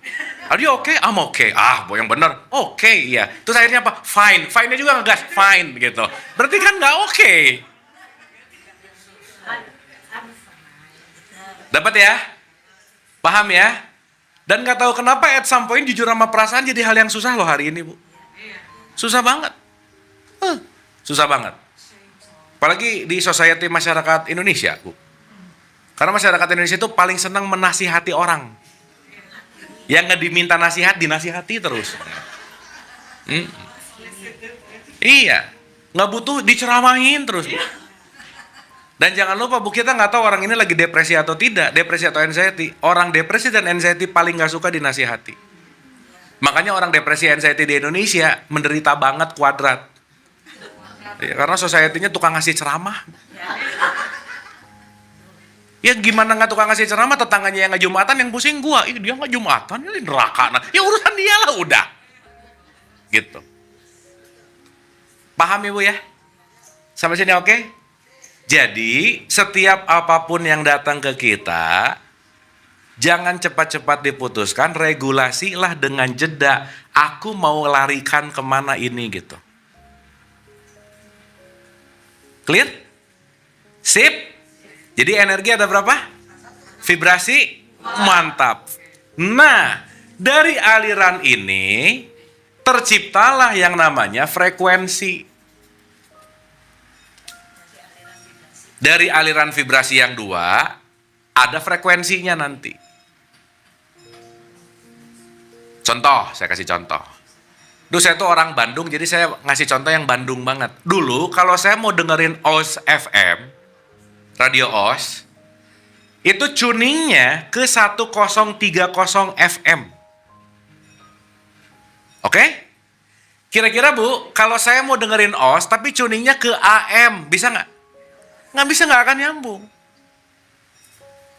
Are you okay? I'm okay. Yang bener. Okay, iya. Terus akhirnya apa? Fine. Fine-nya juga ngegas. Fine, gitu. Berarti kan nggak okay. Dapat ya? Paham ya? Dan nggak tahu kenapa at some point jujur sama perasaan jadi hal yang susah loh hari ini, Bu. Susah banget. Susah banget. Apalagi di society masyarakat Indonesia, Bu. Karena masyarakat Indonesia itu paling senang menasihati orang. Yang nggak diminta nasihat, dinasihati terus. Iya. Nggak butuh diceramahin terus, Bu. Dan jangan lupa, Bu, kita nggak tahu orang ini lagi depresi atau tidak, depresi atau anxiety. Orang depresi dan anxiety paling nggak suka dinasihati. Makanya orang depresi anxiety di Indonesia menderita banget kuadrat. Ya, karena society-nya tukang ngasih ceramah. Ya gimana nggak tukang ngasih ceramah, tetangganya yang nggak Jumatan yang pusing gua. Dia nggak Jumatan, ini neraka. Ya urusan dia lah udah. Gitu. Paham Ibu ya? Sampai sini oke? Jadi setiap apapun yang datang ke kita, jangan cepat-cepat diputuskan, regulasilah dengan jeda. Aku mau larikan kemana ini gitu. Clear? Sip? Jadi energi ada berapa? Vibrasi? Mantap. Nah, dari aliran ini terciptalah yang namanya frekuensi. Dari aliran vibrasi yang dua, ada frekuensinya nanti. Contoh, saya kasih contoh. Duh, saya tuh orang Bandung, jadi saya ngasih contoh yang Bandung banget. Dulu, kalau saya mau dengerin OS FM, radio OS, itu tuningnya ke 1030 FM. Oke? Kira-kira Bu, kalau saya mau dengerin OS, tapi tuningnya ke AM, bisa nggak? Nggak bisa, nggak akan nyambung.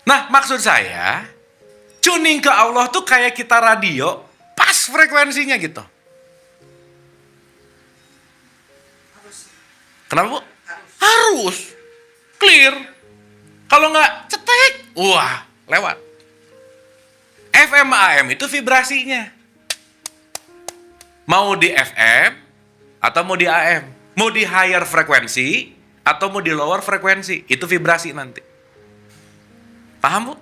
Nah, maksud saya, tuning ke Allah tuh kayak kita radio, pas frekuensinya gitu. Kenapa Bu? Harus. Clear. Kalau nggak, cetek. Wah, lewat. FM AM itu vibrasinya. Mau di FM atau mau di AM. Mau di higher frekuensi atau mau di lower frekuensi. Itu vibrasi nanti. Paham Bu?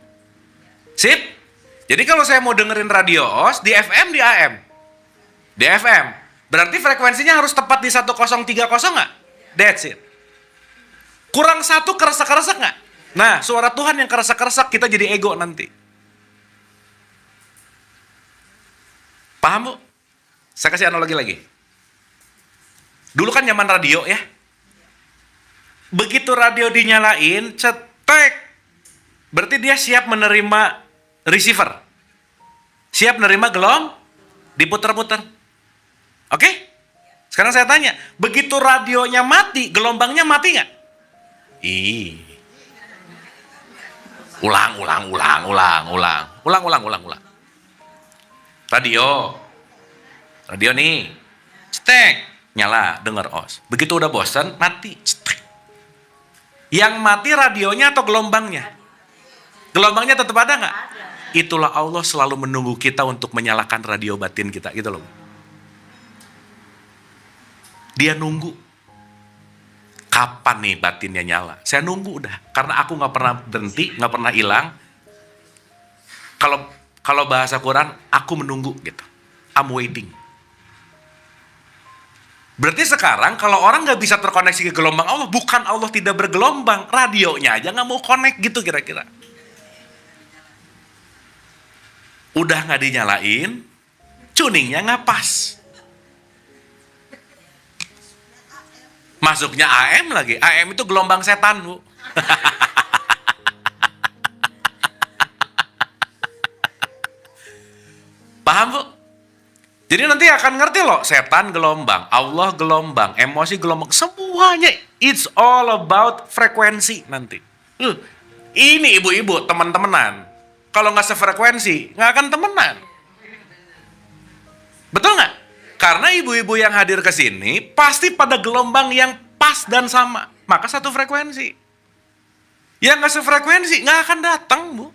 Sip? Jadi kalau saya mau dengerin radio OS, di FM, di AM. Di FM. Berarti frekuensinya harus tepat di 1030 nggak? That's it. Kurang satu keresek-keresek nggak? Nah, suara Tuhan yang keresek-keresek, kita jadi ego nanti. Paham Bu? Saya kasih analogi lagi. Dulu kan zaman radio ya. Begitu radio dinyalain, cetek. Berarti dia siap menerima receiver. Siap menerima diputar-putar. Oke? Sekarang saya tanya, begitu radionya mati, gelombangnya mati nggak? Ulang. Radio nih, cetek, nyala, denger OS. Begitu udah bosan, mati, cetek. Yang mati radionya atau gelombangnya? Gelombangnya tetap ada nggak? Itulah Allah selalu menunggu kita untuk menyalakan radio batin kita, gitu loh. Dia nunggu. Kapan nih batinnya nyala? Saya nunggu udah, karena aku nggak pernah berhenti, nggak pernah hilang. Kalau bahasa Quran, aku menunggu gitu. I'm waiting. Berarti sekarang kalau orang nggak bisa terkoneksi ke gelombang Allah, bukan Allah tidak bergelombang, radionya aja nggak mau connect gitu kira-kira. Udah nggak dinyalain, tuningnya nggak pas. Masuknya AM lagi. AM itu gelombang setan, Bu. Paham, Bu? Jadi nanti akan ngerti loh, setan gelombang, Allah gelombang, emosi gelombang, semuanya it's all about frekuensi nanti. Ini ibu-ibu teman-temanan. Kalau nggak sefrekuensi, nggak akan temenan. Betul nggak? Karena ibu-ibu yang hadir ke sini pasti pada gelombang yang pas dan sama. Maka satu frekuensi. Yang nggak sefrekuensi nggak akan datang, Bu.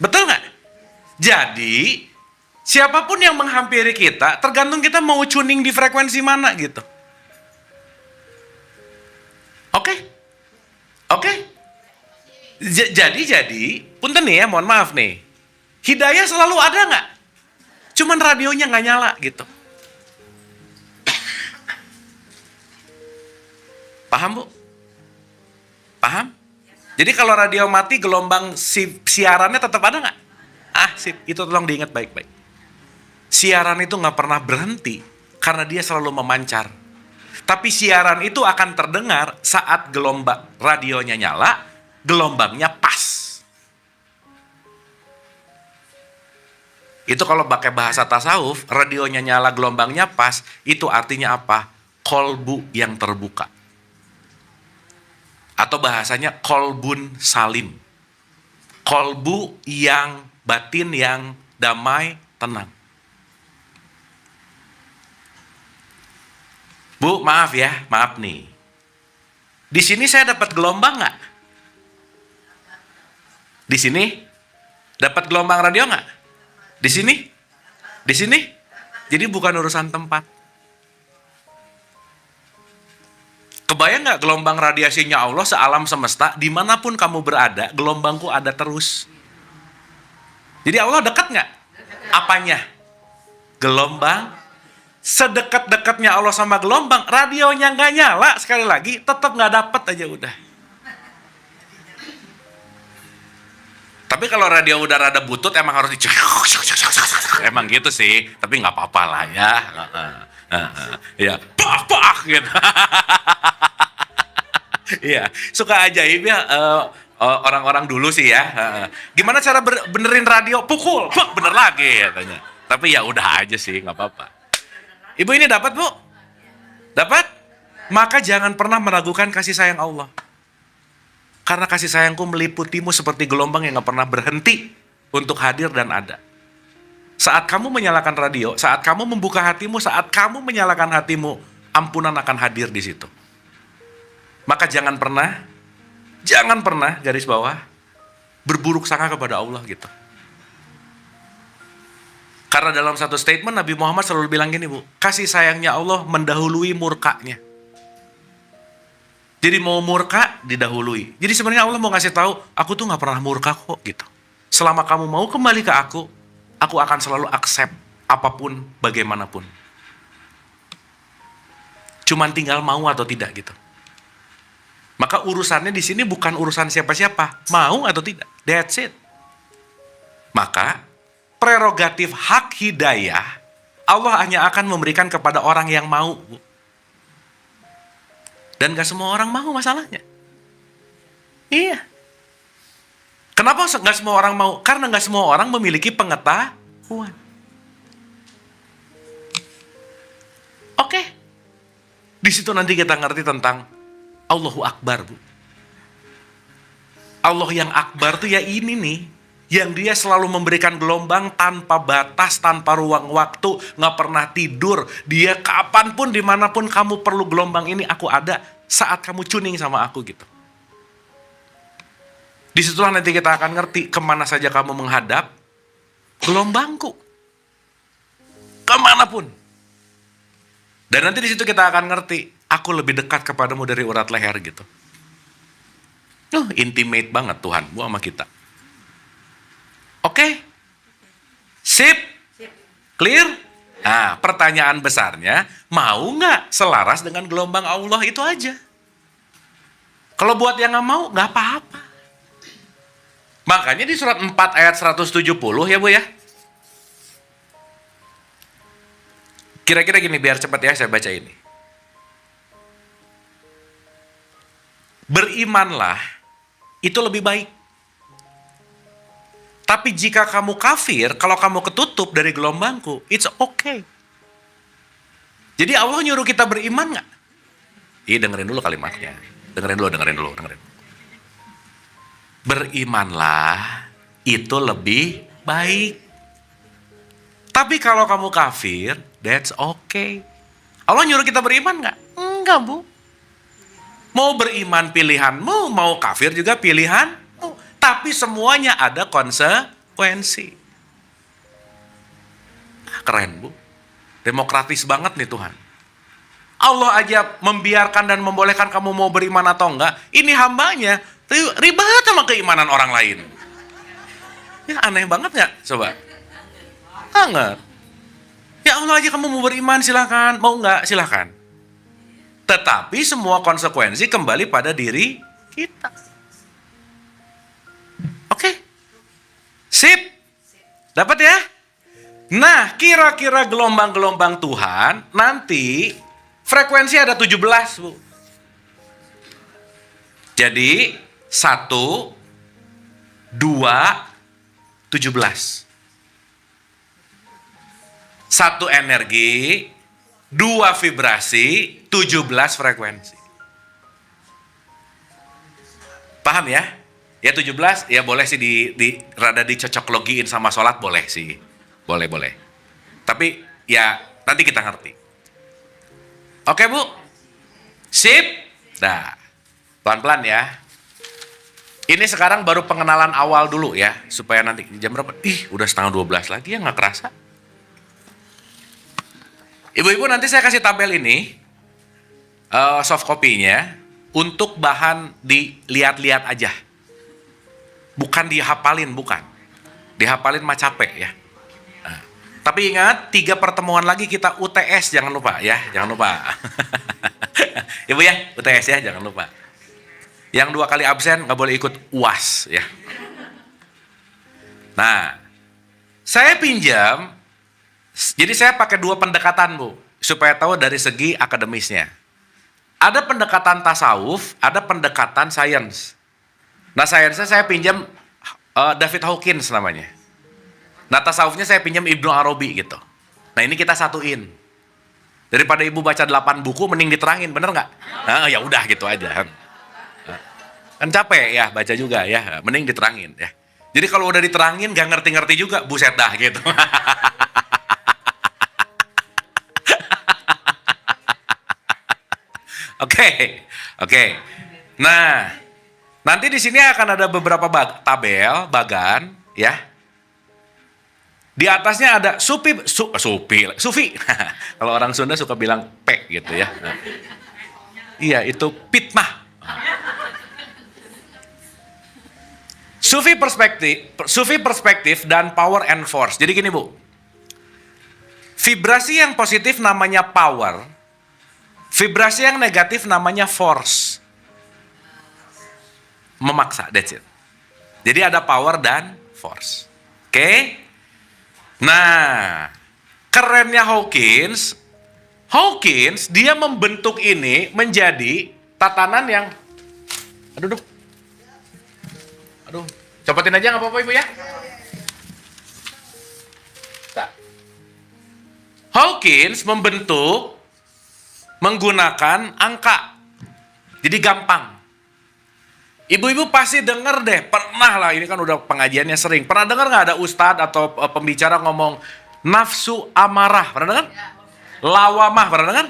Betul nggak? Jadi, siapapun yang menghampiri kita, tergantung kita mau tuning di frekuensi mana gitu. Oke? Oke? Jadi, punten nih ya, mohon maaf nih. Hidayah selalu ada nggak? Cuman radionya nggak nyala gitu. Paham, Bu? Paham? Jadi kalau radio mati, gelombang siarannya tetap ada nggak? Sip, itu tolong diingat baik-baik. Siaran itu nggak pernah berhenti karena dia selalu memancar. Tapi siaran itu akan terdengar saat gelombang radionya nyala, gelombangnya pas. Itu kalau pakai bahasa tasawuf, radionya nyala, gelombangnya pas, itu artinya apa? Kolbu yang terbuka. Atau bahasanya kolbun salim. Kolbu yang batin yang damai, tenang. Bu, maaf ya, maaf nih. Di sini saya dapat gelombang nggak? Di sini dapat gelombang radio nggak? Di sini? Di sini? Jadi bukan urusan tempat. Kebayang nggak gelombang radiasinya Allah sealam semesta, dimanapun kamu berada, gelombangku ada terus. Jadi Allah dekat nggak? Apanya? Gelombang. Sedekat-dekatnya Allah sama gelombang, radionya nggak nyala, sekali lagi, tetap nggak dapet aja udah. Tapi kalau radio udah rada butut, emang harus emang gitu sih, tapi nggak apa-apa lah ya. Ya, pak gitu. Iya, suka ajaib ya orang-orang dulu sih ya. Gimana cara benerin radio? Pukul, bener lagi katanya. Tapi ya udah aja sih, nggak apa-apa. Ibu ini dapat, Bu? Dapat? Maka jangan pernah meragukan kasih sayang Allah. Karena kasih sayangku meliputimu seperti gelombang yang gak pernah berhenti untuk hadir dan ada. Saat kamu menyalakan radio, saat kamu membuka hatimu, saat kamu menyalakan hatimu, ampunan akan hadir di situ. Maka jangan pernah, garis bawah, berburuk sangka kepada Allah gitu. Karena dalam satu statement Nabi Muhammad selalu bilang gini, Bu, kasih sayangnya Allah mendahului murkanya. Jadi mau murka didahului. Jadi sebenarnya Allah mau ngasih tahu, aku tuh nggak pernah murka kok gitu. Selama kamu mau kembali ke aku akan selalu accept apapun bagaimanapun. Cuman tinggal mau atau tidak gitu. Maka urusannya di sini bukan urusan siapa-siapa, mau atau tidak. That's it. Maka prerogatif hak hidayah, Allah hanya akan memberikan kepada orang yang mau. Dan gak semua orang mau masalahnya. Iya. Kenapa gak semua orang mau? Karena gak semua orang memiliki pengetahuan. Oke. Di situ nanti kita ngerti tentang Allahu Akbar, Bu. Allah yang Akbar tuh ya ini nih. Yang dia selalu memberikan gelombang tanpa batas, tanpa ruang waktu, gak pernah tidur. Dia kapanpun, dimanapun kamu perlu gelombang ini, aku ada saat kamu tuning sama aku gitu. Disitulah nanti kita akan ngerti kemana saja kamu menghadap, gelombangku. Kemanapun. Dan nanti disitu kita akan ngerti, aku lebih dekat kepadamu dari urat leher gitu. Intimate banget Tuhan, Bu sama kita. Oke? Sip? Clear? Nah, pertanyaan besarnya, mau nggak selaras dengan gelombang Allah itu aja? Kalau buat yang nggak mau, nggak apa-apa. Makanya di surat 4 ayat 170 ya Bu ya. Kira-kira gini, biar cepat ya saya baca ini. Berimanlah, itu lebih baik. Tapi jika kamu kafir, kalau kamu ketutup dari gelombangku, it's okay. Jadi Allah nyuruh kita beriman nggak? Iya, dengerin dulu kalimatnya. Dengerin dulu. Berimanlah, itu lebih baik. Tapi kalau kamu kafir, that's okay. Allah nyuruh kita beriman nggak? Enggak, Bu. Mau beriman pilihanmu, mau kafir juga pilihan. Tapi semuanya ada konsekuensi. Keren, Bu. Demokratis banget nih Tuhan. Allah aja membiarkan dan membolehkan kamu mau beriman atau enggak. Ini hambanya ribet sama keimanan orang lain. Ya aneh banget gak? Coba. Banget. Ya Allah aja kamu mau beriman silahkan. Mau enggak silahkan. Tetapi semua konsekuensi kembali pada diri kita. Oke? Sip? Dapat ya? Nah, kira-kira gelombang-gelombang Tuhan, nanti frekuensi ada 17, Bu. Jadi, 1, 2, 17. 1 energi, 2 vibrasi, 17 frekuensi. Paham ya? Ya 17, ya boleh sih rada dicocok logiin sama sholat, boleh sih. Boleh. Tapi ya nanti kita ngerti. Oke, Bu? Sip? Nah, pelan-pelan ya. Ini sekarang baru pengenalan awal dulu ya, supaya nanti jam berapa? Udah setengah 12 lagi ya, nggak kerasa. Ibu-ibu, nanti saya kasih tabel ini, soft copy-nya, untuk bahan dilihat-lihat aja. Bukan dihafalin, bukan. Dihafalin mah capek ya. Nah, tapi ingat, 3 pertemuan lagi kita UTS, jangan lupa ya, jangan lupa. Ibu ya, UTS ya, jangan lupa. Yang 2 kali absen nggak boleh ikut UAS ya. Nah, saya pinjam, jadi saya pakai 2 pendekatan, Bu, supaya tahu dari segi akademisnya. Ada pendekatan tasawuf, ada pendekatan sains. Nah, sainsnya saya pinjam David Hawkins namanya. Nah, tasawufnya saya pinjam Ibnu Arabi gitu. Nah, ini kita satuin. Daripada ibu baca 8 buku, mending diterangin, bener nggak? Nah, ya udah gitu aja. Kan capek ya baca juga ya, mending diterangin ya. Jadi kalau udah diterangin gak ngerti-ngerti juga, buset dah gitu. Oke. Nah, nanti di sini akan ada beberapa tabel, bagan ya. Di atasnya ada sufi. Kalau orang Sunda suka bilang P gitu ya. Nah. Iya, itu pitmah. Sufi perspektif dan power and force. Jadi gini, Bu. Vibrasi yang positif namanya power. Vibrasi yang negatif namanya force. Memaksa, that's it. Jadi ada power dan force. Oke? Nah, kerennya Hawkins dia membentuk ini menjadi tatanan yang Aduh, copotin aja nggak apa-apa, Ibu ya. Nah. Hawkins membentuk menggunakan angka. Jadi gampang. Ibu-ibu pasti dengar deh, pernah lah, ini kan udah pengajiannya sering. Pernah dengar nggak ada ustadz atau pembicara ngomong nafsu amarah? Pernah dengar? Lawamah, pernah dengar?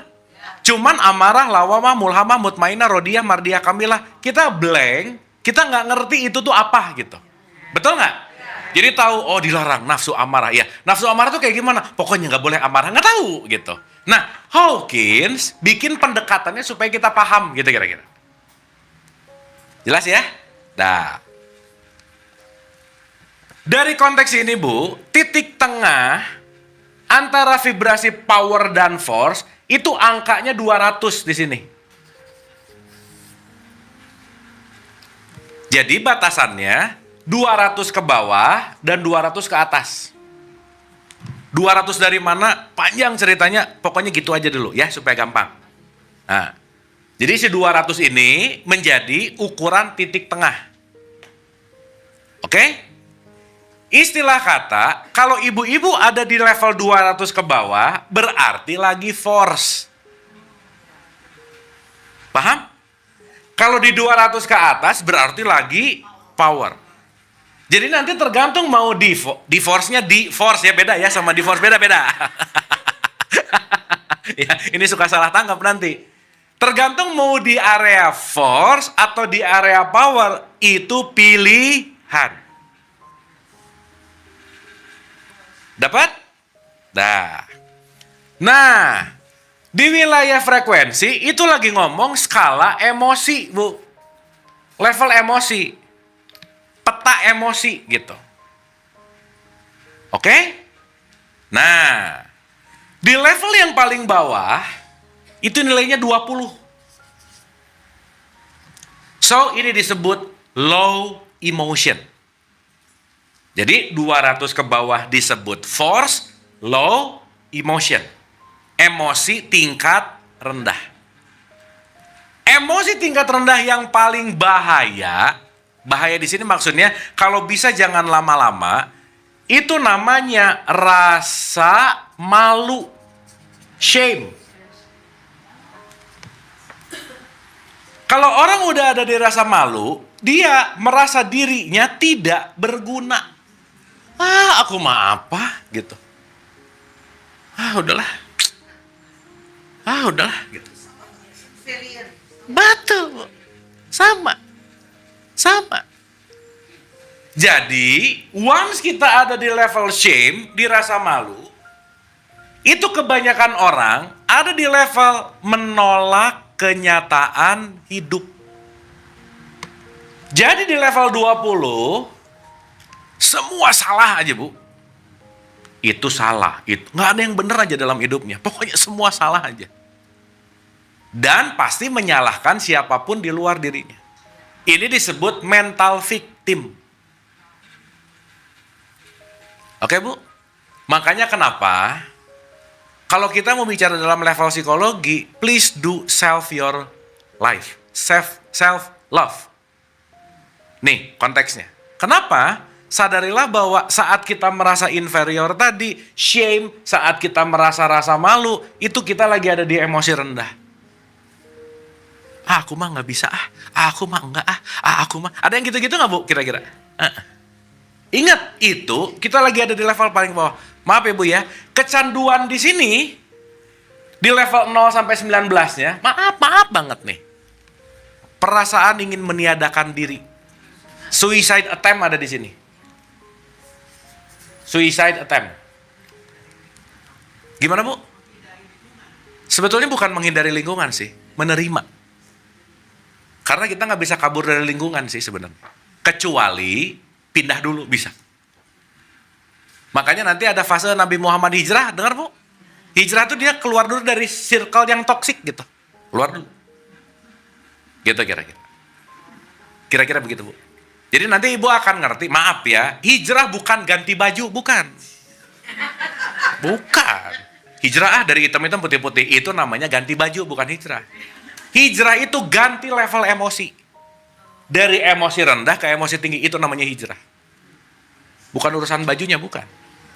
Cuman amarah, lawamah, mulhamah, mutmainah, rodiyah, mardiyah, kamilah. Kita blank. Kita nggak ngerti itu tuh apa gitu. Betul nggak? Jadi tahu, oh dilarang nafsu amarah. Ya, nafsu amarah tuh kayak gimana? Pokoknya nggak boleh amarah, nggak tahu gitu. Nah, Hawkins bikin pendekatannya supaya kita paham gitu kira-kira. Jelas ya? Nah, dari konteks ini, Bu, titik tengah antara vibrasi power dan force itu angkanya 200 di sini. Jadi batasannya 200 ke bawah dan 200 ke atas. 200 dari mana? Panjang ceritanya, pokoknya gitu aja dulu ya supaya gampang. Nah, jadi si 200 ini menjadi ukuran titik tengah. Oke? Istilah kata, kalau ibu-ibu ada di level 200 ke bawah, berarti lagi force. Paham? Kalau di 200 ke atas berarti lagi power. Jadi nanti tergantung mau di force-nya di force ya, beda ya sama di force, beda-beda. Ya, ini suka salah tangkap nanti. Tergantung mau di area force atau di area power, itu pilihan. Dapat? Nah, di wilayah frekuensi itu lagi ngomong skala emosi, Bu. Level emosi. Peta emosi gitu. Oke? Nah, di level yang paling bawah itu nilainya 20. So, ini disebut low emotion. Jadi 200 ke bawah disebut force, low emotion. Emosi tingkat rendah. Emosi tingkat rendah yang paling bahaya di sini maksudnya kalau bisa jangan lama-lama, itu namanya rasa malu, shame. Kalau orang udah ada di rasa malu, dia merasa dirinya tidak berguna. Aku mah apa gitu. Udahlah. Udahlah gitu. Betul, Bu. Sama. Jadi, once kita ada di level shame, di rasa malu, itu kebanyakan orang ada di level menolak kenyataan hidup. Jadi di level 20, semua salah aja, Bu. Itu salah, itu nggak ada yang benar aja dalam hidupnya. Pokoknya semua salah aja. Dan pasti menyalahkan siapapun di luar dirinya. Ini disebut mental victim. Oke, Bu? Makanya kenapa kalau kita mau bicara dalam level psikologi, please do self your life. Self love. Nih, konteksnya. Kenapa? Sadarilah bahwa saat kita merasa inferior tadi, shame, saat kita merasa rasa malu, itu kita lagi ada di emosi rendah. Aku mah nggak bisa, aku mah enggak, aku mah. Ada yang gitu-gitu nggak, Bu, kira-kira? Ingat, itu kita lagi ada di level paling bawah. Maaf ya, Bu ya, kecanduan di sini, di level 0 sampai 19-nya, maaf banget nih. Perasaan ingin meniadakan diri. Suicide attempt ada di sini. Suicide attempt. Gimana, Bu? Sebetulnya bukan menghindari lingkungan sih, menerima. Karena kita nggak bisa kabur dari lingkungan sih sebenarnya. Kecuali pindah dulu bisa. Makanya nanti ada fase Nabi Muhammad hijrah, dengar, Bu? Hijrah tuh dia keluar dulu dari circle yang toksik gitu. Keluar dulu. Gitu kira-kira. Kira-kira begitu, Bu. Jadi nanti Ibu akan ngerti, maaf ya, hijrah bukan ganti baju, bukan. Bukan. Hijrah dari hitam-hitam putih-putih, itu namanya ganti baju, bukan hijrah. Hijrah itu ganti level emosi. Dari emosi rendah ke emosi tinggi, itu namanya hijrah. Bukan urusan bajunya, bukan.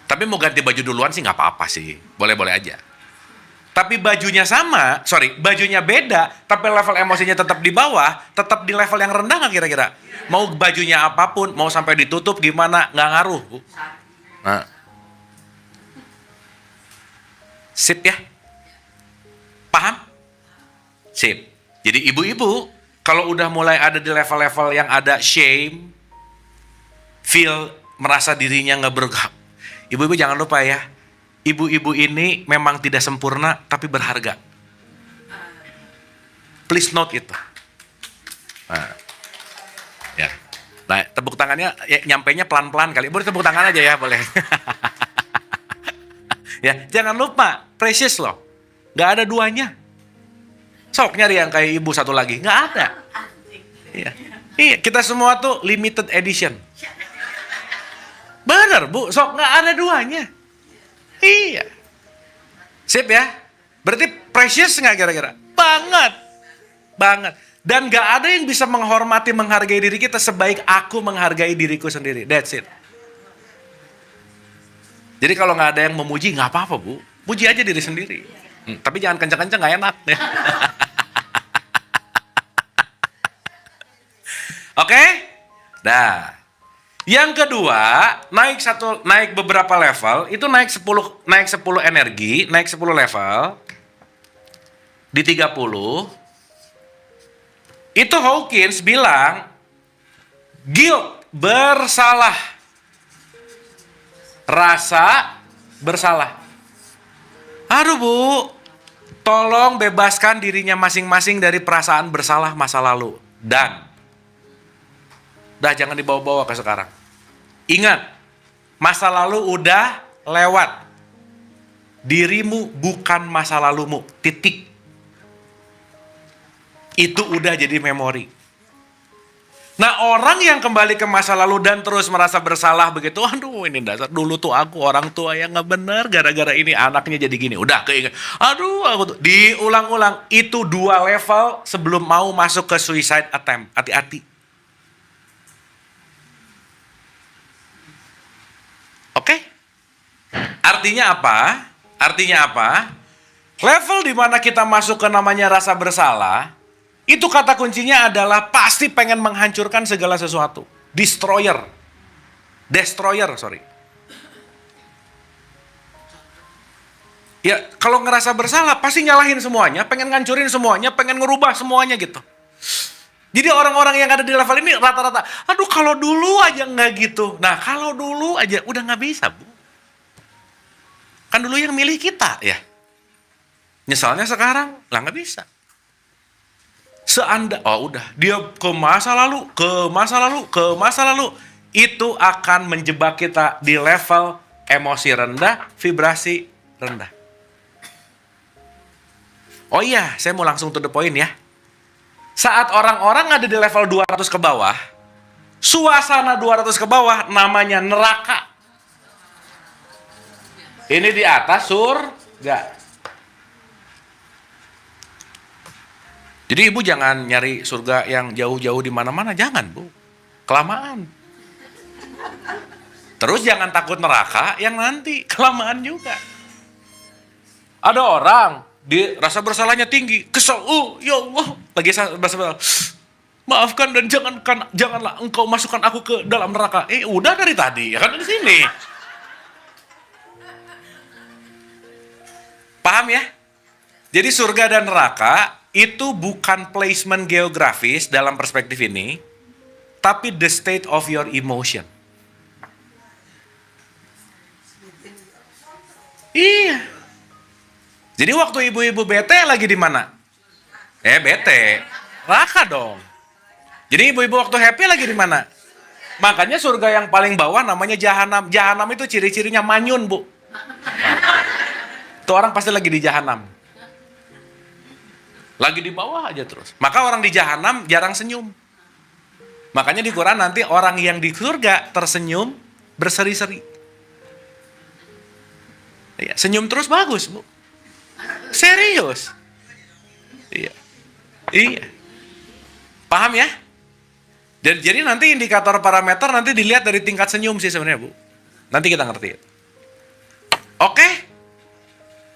Tapi mau ganti baju duluan sih nggak apa-apa sih. Boleh-boleh aja. Tapi bajunya bajunya beda, tapi level emosinya tetap di bawah, tetap di level yang rendah nggak kira-kira? Mau bajunya apapun, mau sampai ditutup gimana, nggak ngaruh, Bu. Nah. Sip ya? Paham? Sip. Jadi ibu-ibu, kalau udah mulai ada di level-level yang ada shame, merasa dirinya nggak berhak. Ibu-ibu jangan lupa ya, ibu-ibu ini memang tidak sempurna, tapi berharga. Please note itu. Nah, tepuk tangannya, ya, nyampainya pelan-pelan kali. Boleh tepuk tangan aja ya, boleh. Ya, jangan lupa, precious loh. Nggak ada duanya. Sok nyari yang kayak ibu satu lagi. Nggak ada. Iya, kita semua tuh limited edition. Bener, Bu. Sok nggak ada duanya. Iya. Sip ya. Berarti precious nggak kira-kira? Banget. Dan nggak ada yang bisa menghormati, menghargai diri kita sebaik aku menghargai diriku sendiri. That's it. Jadi kalau nggak ada yang memuji, nggak apa-apa, Bu. Puji aja diri sendiri. Tapi jangan kencang-kencang, nggak enak. Oke? Nah, yang kedua, naik beberapa level, itu naik 10 energi, naik 10 level. Di 30, itu Hawkins bilang, guilt, bersalah. Rasa bersalah. Aduh, Bu, tolong bebaskan dirinya masing-masing dari perasaan bersalah masa lalu. Dan jangan dibawa-bawa ke sekarang. Ingat, masa lalu udah lewat. Dirimu bukan masa lalumu, titik. Itu udah jadi memori. Nah, orang yang kembali ke masa lalu dan terus merasa bersalah begitu, aduh ini dasar dulu tuh aku orang tua yang gak benar, gara-gara ini anaknya jadi gini. Udah keinget, aduh aku tuh. Diulang-ulang, itu 2 level sebelum mau masuk ke suicide attempt. Hati-hati. Oke? Artinya apa? Level di mana kita masuk ke namanya rasa bersalah, itu kata kuncinya adalah pasti pengen menghancurkan segala sesuatu. Destroyer. Ya kalau ngerasa bersalah pasti nyalahin semuanya, pengen ngancurin semuanya, pengen ngerubah semuanya gitu. Jadi orang-orang yang ada di level ini rata-rata, aduh kalau dulu aja nggak gitu. Nah kalau dulu aja udah nggak bisa, Bu. Kan dulu yang milih kita ya. Nyesalnya sekarang lah nggak bisa. Udah dia ke masa lalu, ke masa lalu, ke masa lalu, itu akan menjebak kita di level emosi rendah, vibrasi rendah. Oh iya, saya mau langsung to the point ya. Saat orang-orang ada di level 200 ke bawah, suasana 200 ke bawah namanya neraka. Ini di atas surga. Jadi ibu jangan nyari surga yang jauh-jauh di mana-mana, jangan Bu. Kelamaan. Terus jangan takut neraka yang nanti, kelamaan juga. Ada orang dia rasa bersalahnya tinggi, kesel, ya Allah, lagi bersalah. Maafkan dan janganlah engkau masukkan aku ke dalam neraka. Udah dari tadi, ya kan di sini. Paham ya? Jadi surga dan neraka itu bukan placement geografis dalam perspektif ini, tapi the state of your emotion. Iya. Jadi waktu ibu-ibu bete lagi di mana? Bete. Neraka dong. Jadi ibu-ibu waktu happy lagi di mana? Makanya surga yang paling bawah namanya jahanam. Jahanam itu ciri-cirinya manyun, Bu. Tuh orang pasti lagi di jahanam. Lagi di bawah aja terus. Maka orang di jahanam jarang senyum. Makanya di Quran nanti orang yang di surga tersenyum berseri-seri. Ya, senyum terus bagus, Bu. Serius. Iya. Iya. Paham ya? Jadi nanti indikator parameter nanti dilihat dari tingkat senyum sih sebenarnya, Bu. Nanti kita ngerti. Oke?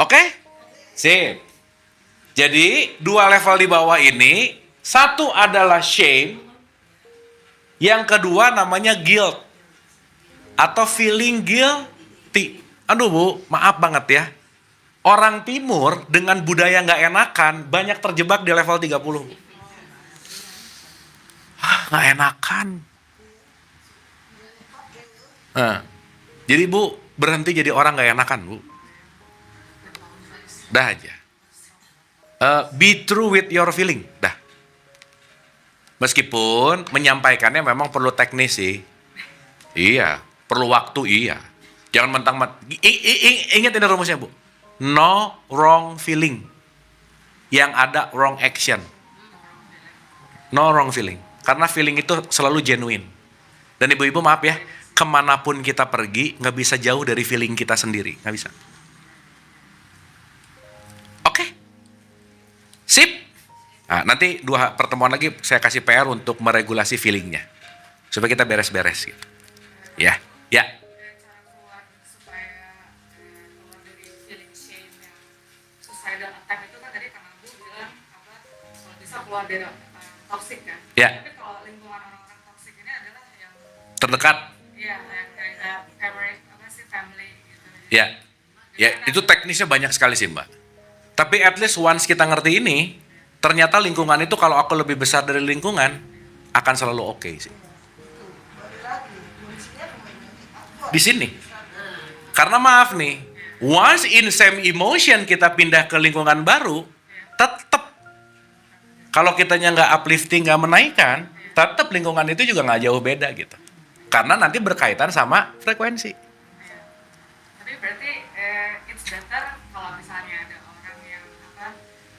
Oke? Sip. Jadi dua level di bawah ini, satu adalah shame, yang kedua namanya guilt atau feeling guilty. Aduh Bu, maaf banget ya. Orang timur dengan budaya nggak enakan banyak terjebak di level 30. Nggak enakan. Jadi Bu, berhenti jadi orang nggak enakan Bu. Dah aja. Be true with your feeling. Dah. Meskipun menyampaikannya memang perlu teknis sih. Iya, perlu waktu iya. Jangan mentang-mentang. Ingat ini rumusnya Bu. No wrong feeling. Yang ada wrong action. No wrong feeling. Karena feeling itu selalu genuine. Dan ibu-ibu maaf ya, kemanapun kita pergi, nggak bisa jauh dari feeling kita sendiri. Nggak bisa. Oke? Sip? Nah, nanti 2 pertemuan lagi saya kasih PR untuk meregulasi feelingnya. Supaya kita beres-beres gitu. Ya, ya. Keluar dari toksik kan. Ya. Tapi kalau lingkungan orang-orang toksik ini adalah yang terdekat. Iya, kayak family gitu. Ya. Ya, itu teknisnya banyak sekali sih, Mbak. Tapi at least once kita ngerti ini, ternyata lingkungan itu kalau aku lebih besar dari lingkungan akan selalu oke sih. Di sini. Karena maaf nih, once in same emotion kita pindah ke lingkungan baru, tetap kalau kitanya nggak uplifting, nggak menaikkan, tetap lingkungan itu juga nggak jauh beda gitu. Karena nanti berkaitan sama frekuensi. Tapi berarti it's better kalau misalnya ada orang yang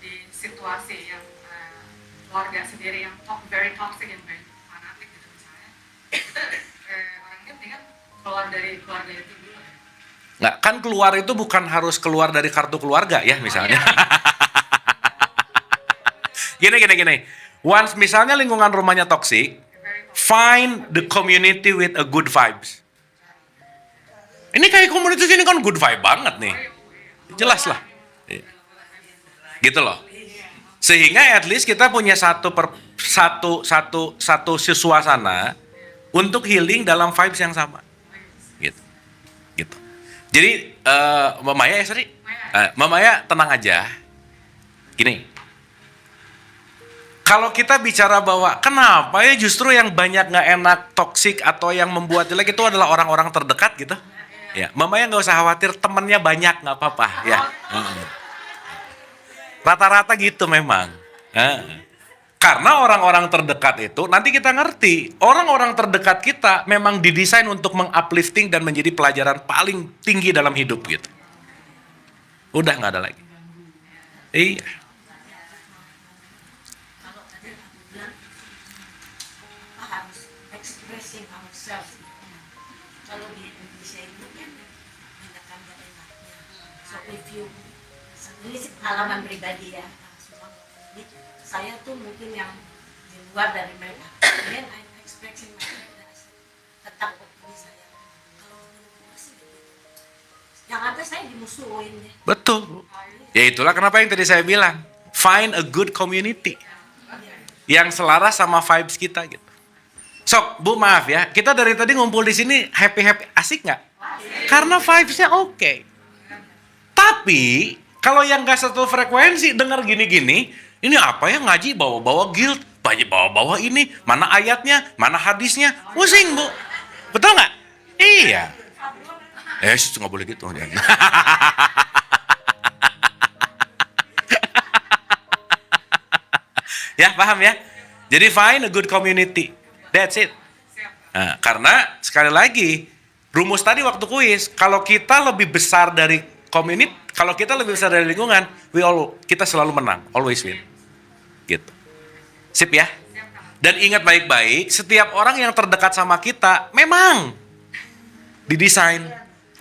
di situasi yang keluarga sendiri yang very toxic and very fanatic gitu misalnya, itu orangnya mendingan keluar dari keluarga itu dulu. Nggak, kan keluar itu bukan harus keluar dari kartu keluarga ya misalnya. Gini. Once misalnya lingkungan rumahnya toksik, find the community with a good vibes. Ini kayak komunitas ini kan good vibe banget nih. Jelas lah. Gitu loh. Sehingga at least kita punya satu suasana untuk healing dalam vibes yang sama. Gitu. Jadi Mbak Maya ya, sorry. Mbak Maya tenang aja. Gini. Kalau kita bicara bahwa kenapa ya justru yang banyak nggak enak, toksik atau yang membuat jelek itu adalah orang-orang terdekat gitu. Ya, Mbak Maya nggak usah khawatir, temennya banyak nggak apa-apa ya. Rata-rata gitu memang. Karena orang-orang terdekat itu nanti kita ngerti, orang-orang terdekat kita memang didesain untuk menguplifting dan menjadi pelajaran paling tinggi dalam hidup gitu. Udah nggak ada lagi. Iya. Kalau tadi aku bilang apa harus expressing ourselves. Kalau di Indonesia itu kan banyak kan gak enaknya. So if you, ini sih pengalaman pribadi ya. Semua ini saya tuh mungkin yang di luar dari mereka. Then I'm expressing myself. Tetap optimis saya. Kalau menurut sih gitu. Yang ada saya dimusuhin ya. Betul. Ya itulah kenapa yang tadi saya bilang, find a good community yang selaras sama vibes kita gitu. Sok, Bu maaf ya, kita dari tadi ngumpul di sini happy-happy, asik nggak? Karena vibes-nya oke. Tapi kalau yang nggak satu frekuensi dengar gini-gini, ini apa ya ngaji bawa-bawa guilt, bawa-bawa ini, mana ayatnya, mana hadisnya, pusing Bu. Betul nggak? Iya. Nggak boleh gitu. Ya, paham ya? Jadi find a good community. That's it. Nah, karena sekali lagi, rumus tadi waktu kuis, kalau kita lebih besar dari community, kalau kita lebih besar dari lingkungan, kita selalu menang, always win. Gitu. Sip ya? Dan ingat baik-baik, setiap orang yang terdekat sama kita memang didesain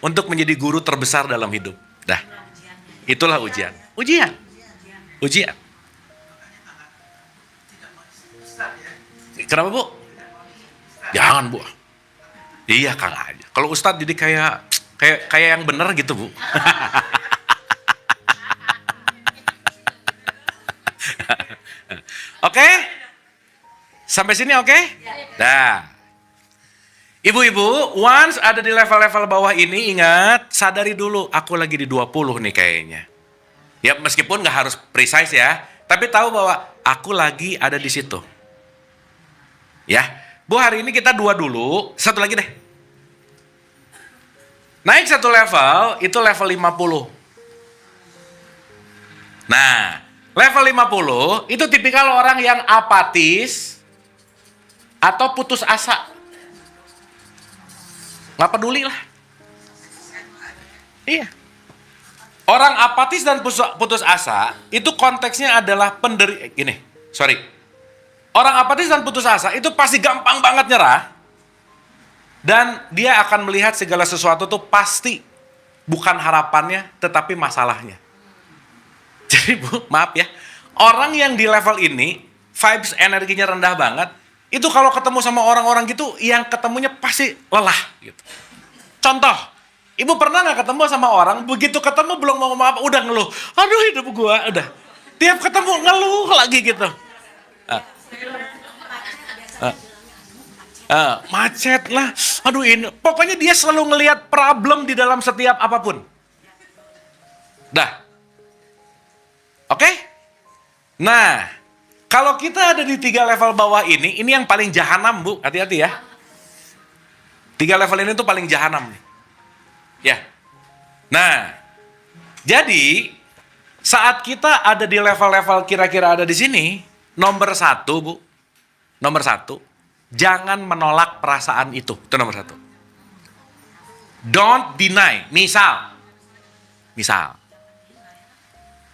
untuk menjadi guru terbesar dalam hidup. Dah. Itulah ujian. Ujian. Kenapa Bu? Jangan Bu. Iya Kang aja. Kalau Ustadz jadi kayak yang bener gitu Bu. Oke? Sampai sini oke? Dah. Ibu-ibu, once ada di level-level bawah ini, ingat, sadari dulu, aku lagi di 20 nih kayaknya. Ya meskipun nggak harus precise ya, tapi tahu bahwa aku lagi ada di situ. Ya, Bu hari ini kita 2 dulu, satu lagi deh. Naik 1 level, itu level 50. Nah, level 50 itu tipikal orang yang apatis atau putus asa. Nggak peduli lah. Iya. Orang apatis dan putus asa, itu konteksnya adalah Orang apatis dan putus asa itu pasti gampang banget nyerah. Dan dia akan melihat segala sesuatu tuh pasti bukan harapannya, tetapi masalahnya. Jadi Bu, maaf ya. Orang yang di level ini, vibes energinya rendah banget, itu kalau ketemu sama orang-orang gitu, yang ketemunya pasti lelah. Gitu. Contoh, Ibu pernah nggak ketemu sama orang, begitu ketemu belum mau ngomong apa, udah ngeluh. Aduh hidup gua, udah. Tiap ketemu ngeluh lagi gitu. Macet lah, aduh ini, pokoknya dia selalu ngelihat problem di dalam setiap apapun. Dah, oke? Nah, kalau kita ada di 3 level bawah ini yang paling jahanam Bu, hati-hati ya. 3 level ini tuh paling jahanam nih. Ya, nah, jadi saat kita ada di level-level kira-kira ada di sini, nomor 1 Bu, nomor 1. Jangan menolak perasaan itu nomor 1. Don't deny. Misal,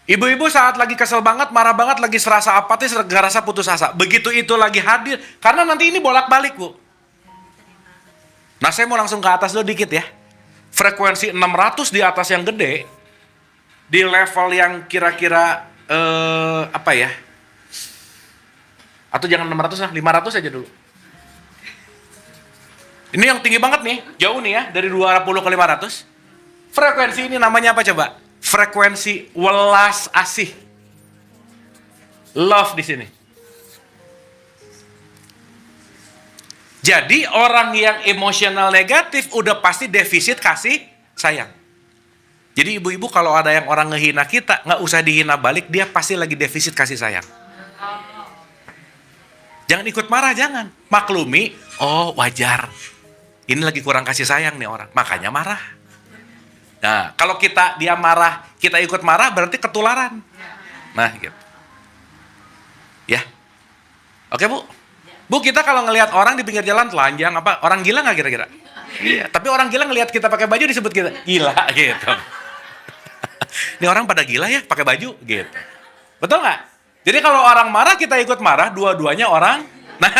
ibu-ibu saat lagi kesel banget, marah banget, lagi serasa apatis, gak rasa putus asa. Begitu itu lagi hadir, karena nanti ini bolak-balik Bu. Nah saya mau langsung ke atas dulu dikit ya. Frekuensi 600 di atas yang gede, di level yang kira-kira apa ya? Atau jangan 600 lah, 500 aja dulu. Ini yang tinggi banget nih, jauh nih ya, dari 20 ke 500. Frekuensi ini namanya apa coba? Frekuensi welas asih. Love di sini. Jadi orang yang emosional negatif udah pasti defisit kasih sayang. Jadi ibu-ibu kalau ada yang orang ngehina kita, nggak usah dihina balik, dia pasti lagi defisit kasih sayang. Jangan ikut marah, jangan. Maklumi, oh wajar. Ini lagi kurang kasih sayang nih orang, makanya marah. Nah, kalau dia marah, kita ikut marah, berarti ketularan. Nah, gitu. Ya. Oke, Bu. Bu, kita kalau ngelihat orang di pinggir jalan telanjang, apa orang gila nggak kira-kira? Iya, tapi orang gila ngelihat kita pakai baju disebut kita gila, gitu. Ini orang pada gila ya, pakai baju, gitu. Betul nggak? Jadi kalau orang marah, kita ikut marah, dua-duanya orang. Nah,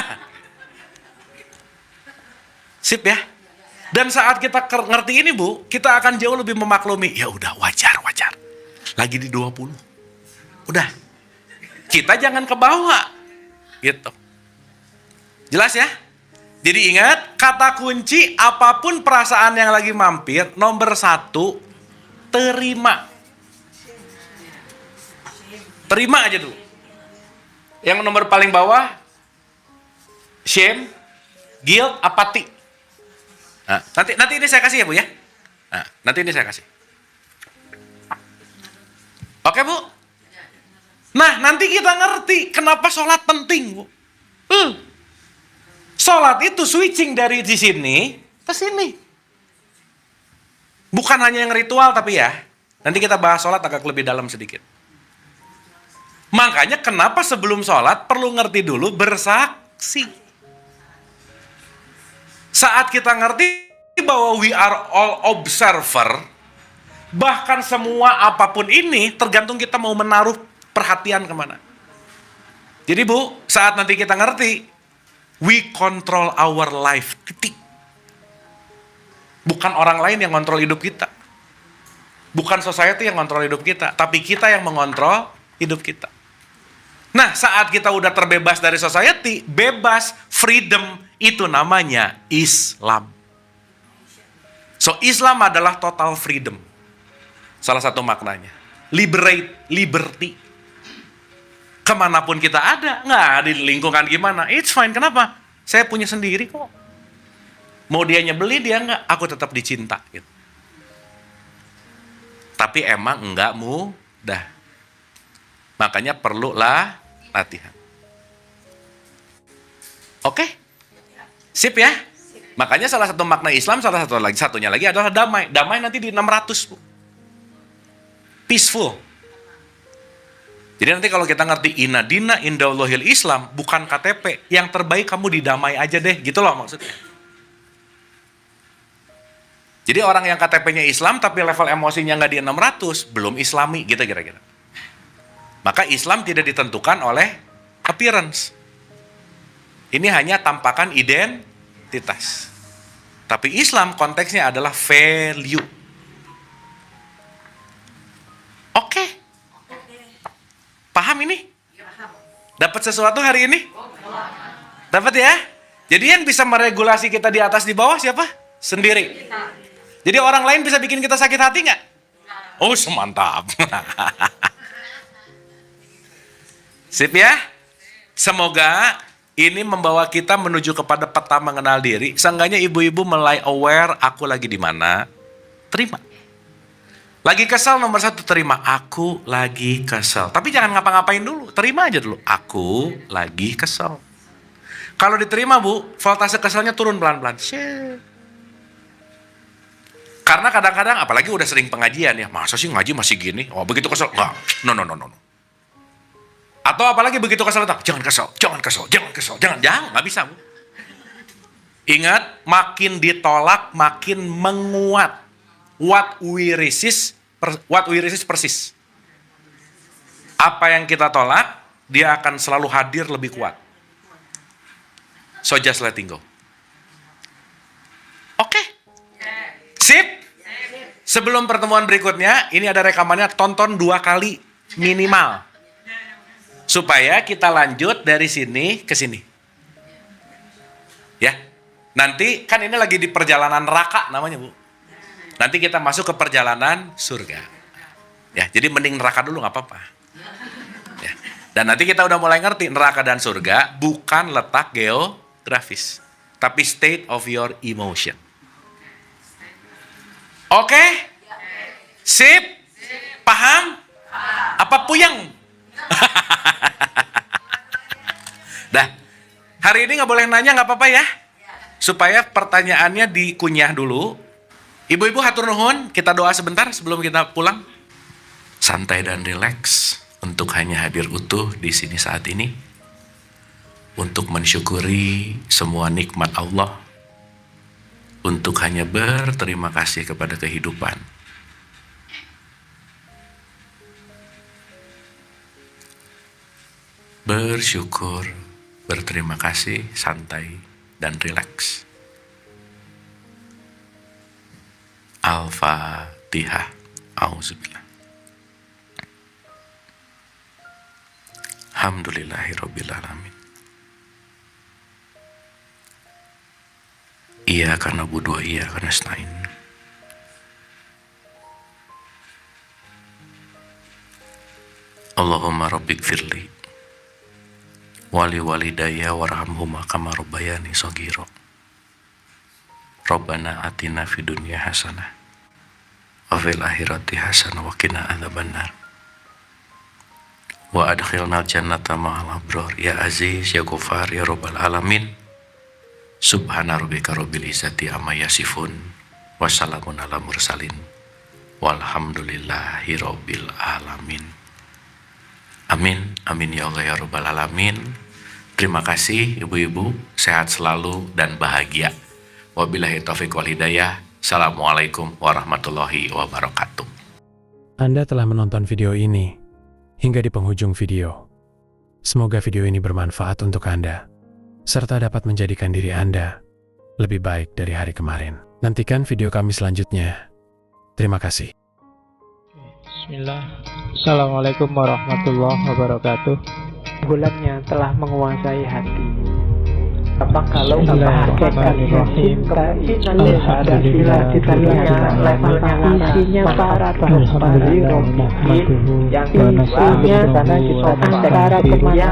sip ya. Dan saat kita ngerti ini, Bu, kita akan jauh lebih memaklumi. Ya udah, wajar. Lagi di 20. Udah. Kita jangan ke bawah. Gitu. Jelas ya? Jadi ingat, kata kunci apapun perasaan yang lagi mampir, nomor 1, terima. Terima aja dulu. Yang nomor paling bawah, shame, guilt, apati. Nah, nanti ini saya kasih ya, Bu ya. Nah, nanti ini saya kasih. Oke, Bu? Nah, nanti kita ngerti kenapa sholat penting, Bu. Sholat itu switching dari di sini ke sini. Bukan hanya yang ritual tapi ya. Nanti kita bahas sholat agak lebih dalam sedikit. Makanya kenapa sebelum sholat perlu ngerti dulu bersaksi. Saat kita ngerti bahwa we are all observer, bahkan semua apapun ini tergantung kita mau menaruh perhatian kemana. Jadi Bu, saat nanti kita ngerti, we control our life, titik. Bukan orang lain yang kontrol hidup kita. Bukan society yang kontrol hidup kita, tapi kita yang mengontrol hidup kita. Nah, saat kita udah terbebas dari society, bebas, freedom, itu namanya Islam. So, Islam adalah total freedom. Salah satu maknanya. Liberate, liberty. Kemanapun kita ada, nggak di lingkungan gimana, it's fine. Kenapa? Saya punya sendiri kok. Mau dia nyebeli, dia nggak, aku tetap dicinta. Gitu. Tapi emang nggak mudah. Makanya perlulah latihan. Oke? Sip ya? Makanya salah satu makna Islam, satunya lagi adalah damai. Damai nanti di 600, Bu. Peaceful. Jadi nanti kalau kita ngerti inna dina indallahil Islam, bukan KTP. Yang terbaik kamu didamai aja deh, gitu loh maksudnya. Jadi orang yang KTP-nya Islam tapi level emosinya nggak di 600, belum Islami, gitu kira-kira. Maka Islam tidak ditentukan oleh appearance. Ini hanya tampakan identitas. Tapi Islam konteksnya adalah value. Oke. Paham ini? Dapat sesuatu hari ini? Dapat ya? Jadi yang bisa meregulasi kita di atas di bawah siapa? Sendiri. Jadi orang lain bisa bikin kita sakit hati nggak? Oh, semantap. Sip ya? Semoga ini membawa kita menuju kepada peta mengenal diri. Seenggaknya ibu-ibu mulai aware, aku lagi di mana. Terima. Lagi kesel nomor 1, terima. Aku lagi kesel. Tapi jangan ngapa-ngapain dulu. Terima aja dulu. Aku lagi kesel. Kalau diterima, Bu, voltase keselnya turun pelan-pelan. Karena kadang-kadang, apalagi udah sering pengajian ya. Masa sih ngaji masih gini? Oh, begitu kesel. Enggak. No. Atau apalagi begitu kesel, jangan kesel, jangan, nggak bisa, Bu. Ingat, makin ditolak, makin menguat. What we resist persis. Apa yang kita tolak, dia akan selalu hadir lebih kuat. So just letting go. Oke. Sip? Sebelum pertemuan berikutnya, ini ada rekamannya, tonton 2 kali minimal. Supaya kita lanjut dari sini ke sini. Ya. Nanti kan ini lagi di perjalanan neraka namanya, Bu. Nanti kita masuk ke perjalanan surga. Ya, jadi mending neraka dulu nggak apa-apa. Ya. Dan nanti kita udah mulai ngerti neraka dan surga bukan letak geografis, tapi state of your emotion. Oke? Sip? Paham? Apa puyeng? Dah, hari ini nggak boleh nanya, nggak apa-apa ya? Supaya pertanyaannya dikunyah dulu. Ibu-ibu hatur nuhun, kita doa sebentar sebelum kita pulang. Santai dan rileks untuk hanya hadir utuh di sini saat ini. Untuk mensyukuri semua nikmat Allah. Untuk hanya berterima kasih kepada kehidupan. Bersyukur, berterima kasih, santai, dan rileks. Al-Fatihah. Auzubillah. Alhamdulillahirabbil alamin. Iyyaka na'budu wa iyyaka nasta'in. Allahumma rabbighfirli wali walidayya warhamhuma kama rabbayani shaghira. Rabbana atina fid dunya hasanah wa fil akhirati hasanah wa qina adzabannar. Wa adkhilnal jannata ma'al abrar ya aziz ya ghafar ya rabbal alamin. Subhana rabbika rabbil izzati amma yasifun wa salamun ala mursalin walhamdulillahi rabbil alamin. Amin, amin ya Allah ya rabbal alamin. Terima kasih ibu-ibu, sehat selalu dan bahagia. Wabillahi taufiq wal hidayah. Assalamualaikum warahmatullahi wabarakatuh. Anda telah menonton video ini hingga di penghujung video. Semoga video ini bermanfaat untuk Anda, serta dapat menjadikan diri Anda lebih baik dari hari kemarin. Nantikan video kami selanjutnya. Terima kasih. Bismillah. Assalamualaikum warahmatullahi wabarakatuh. Bulannya telah menguasai hati. Apa kalau hakikat cinta ini ada sila kita lihat levelnya isinya para pembali yang isinya antara kemana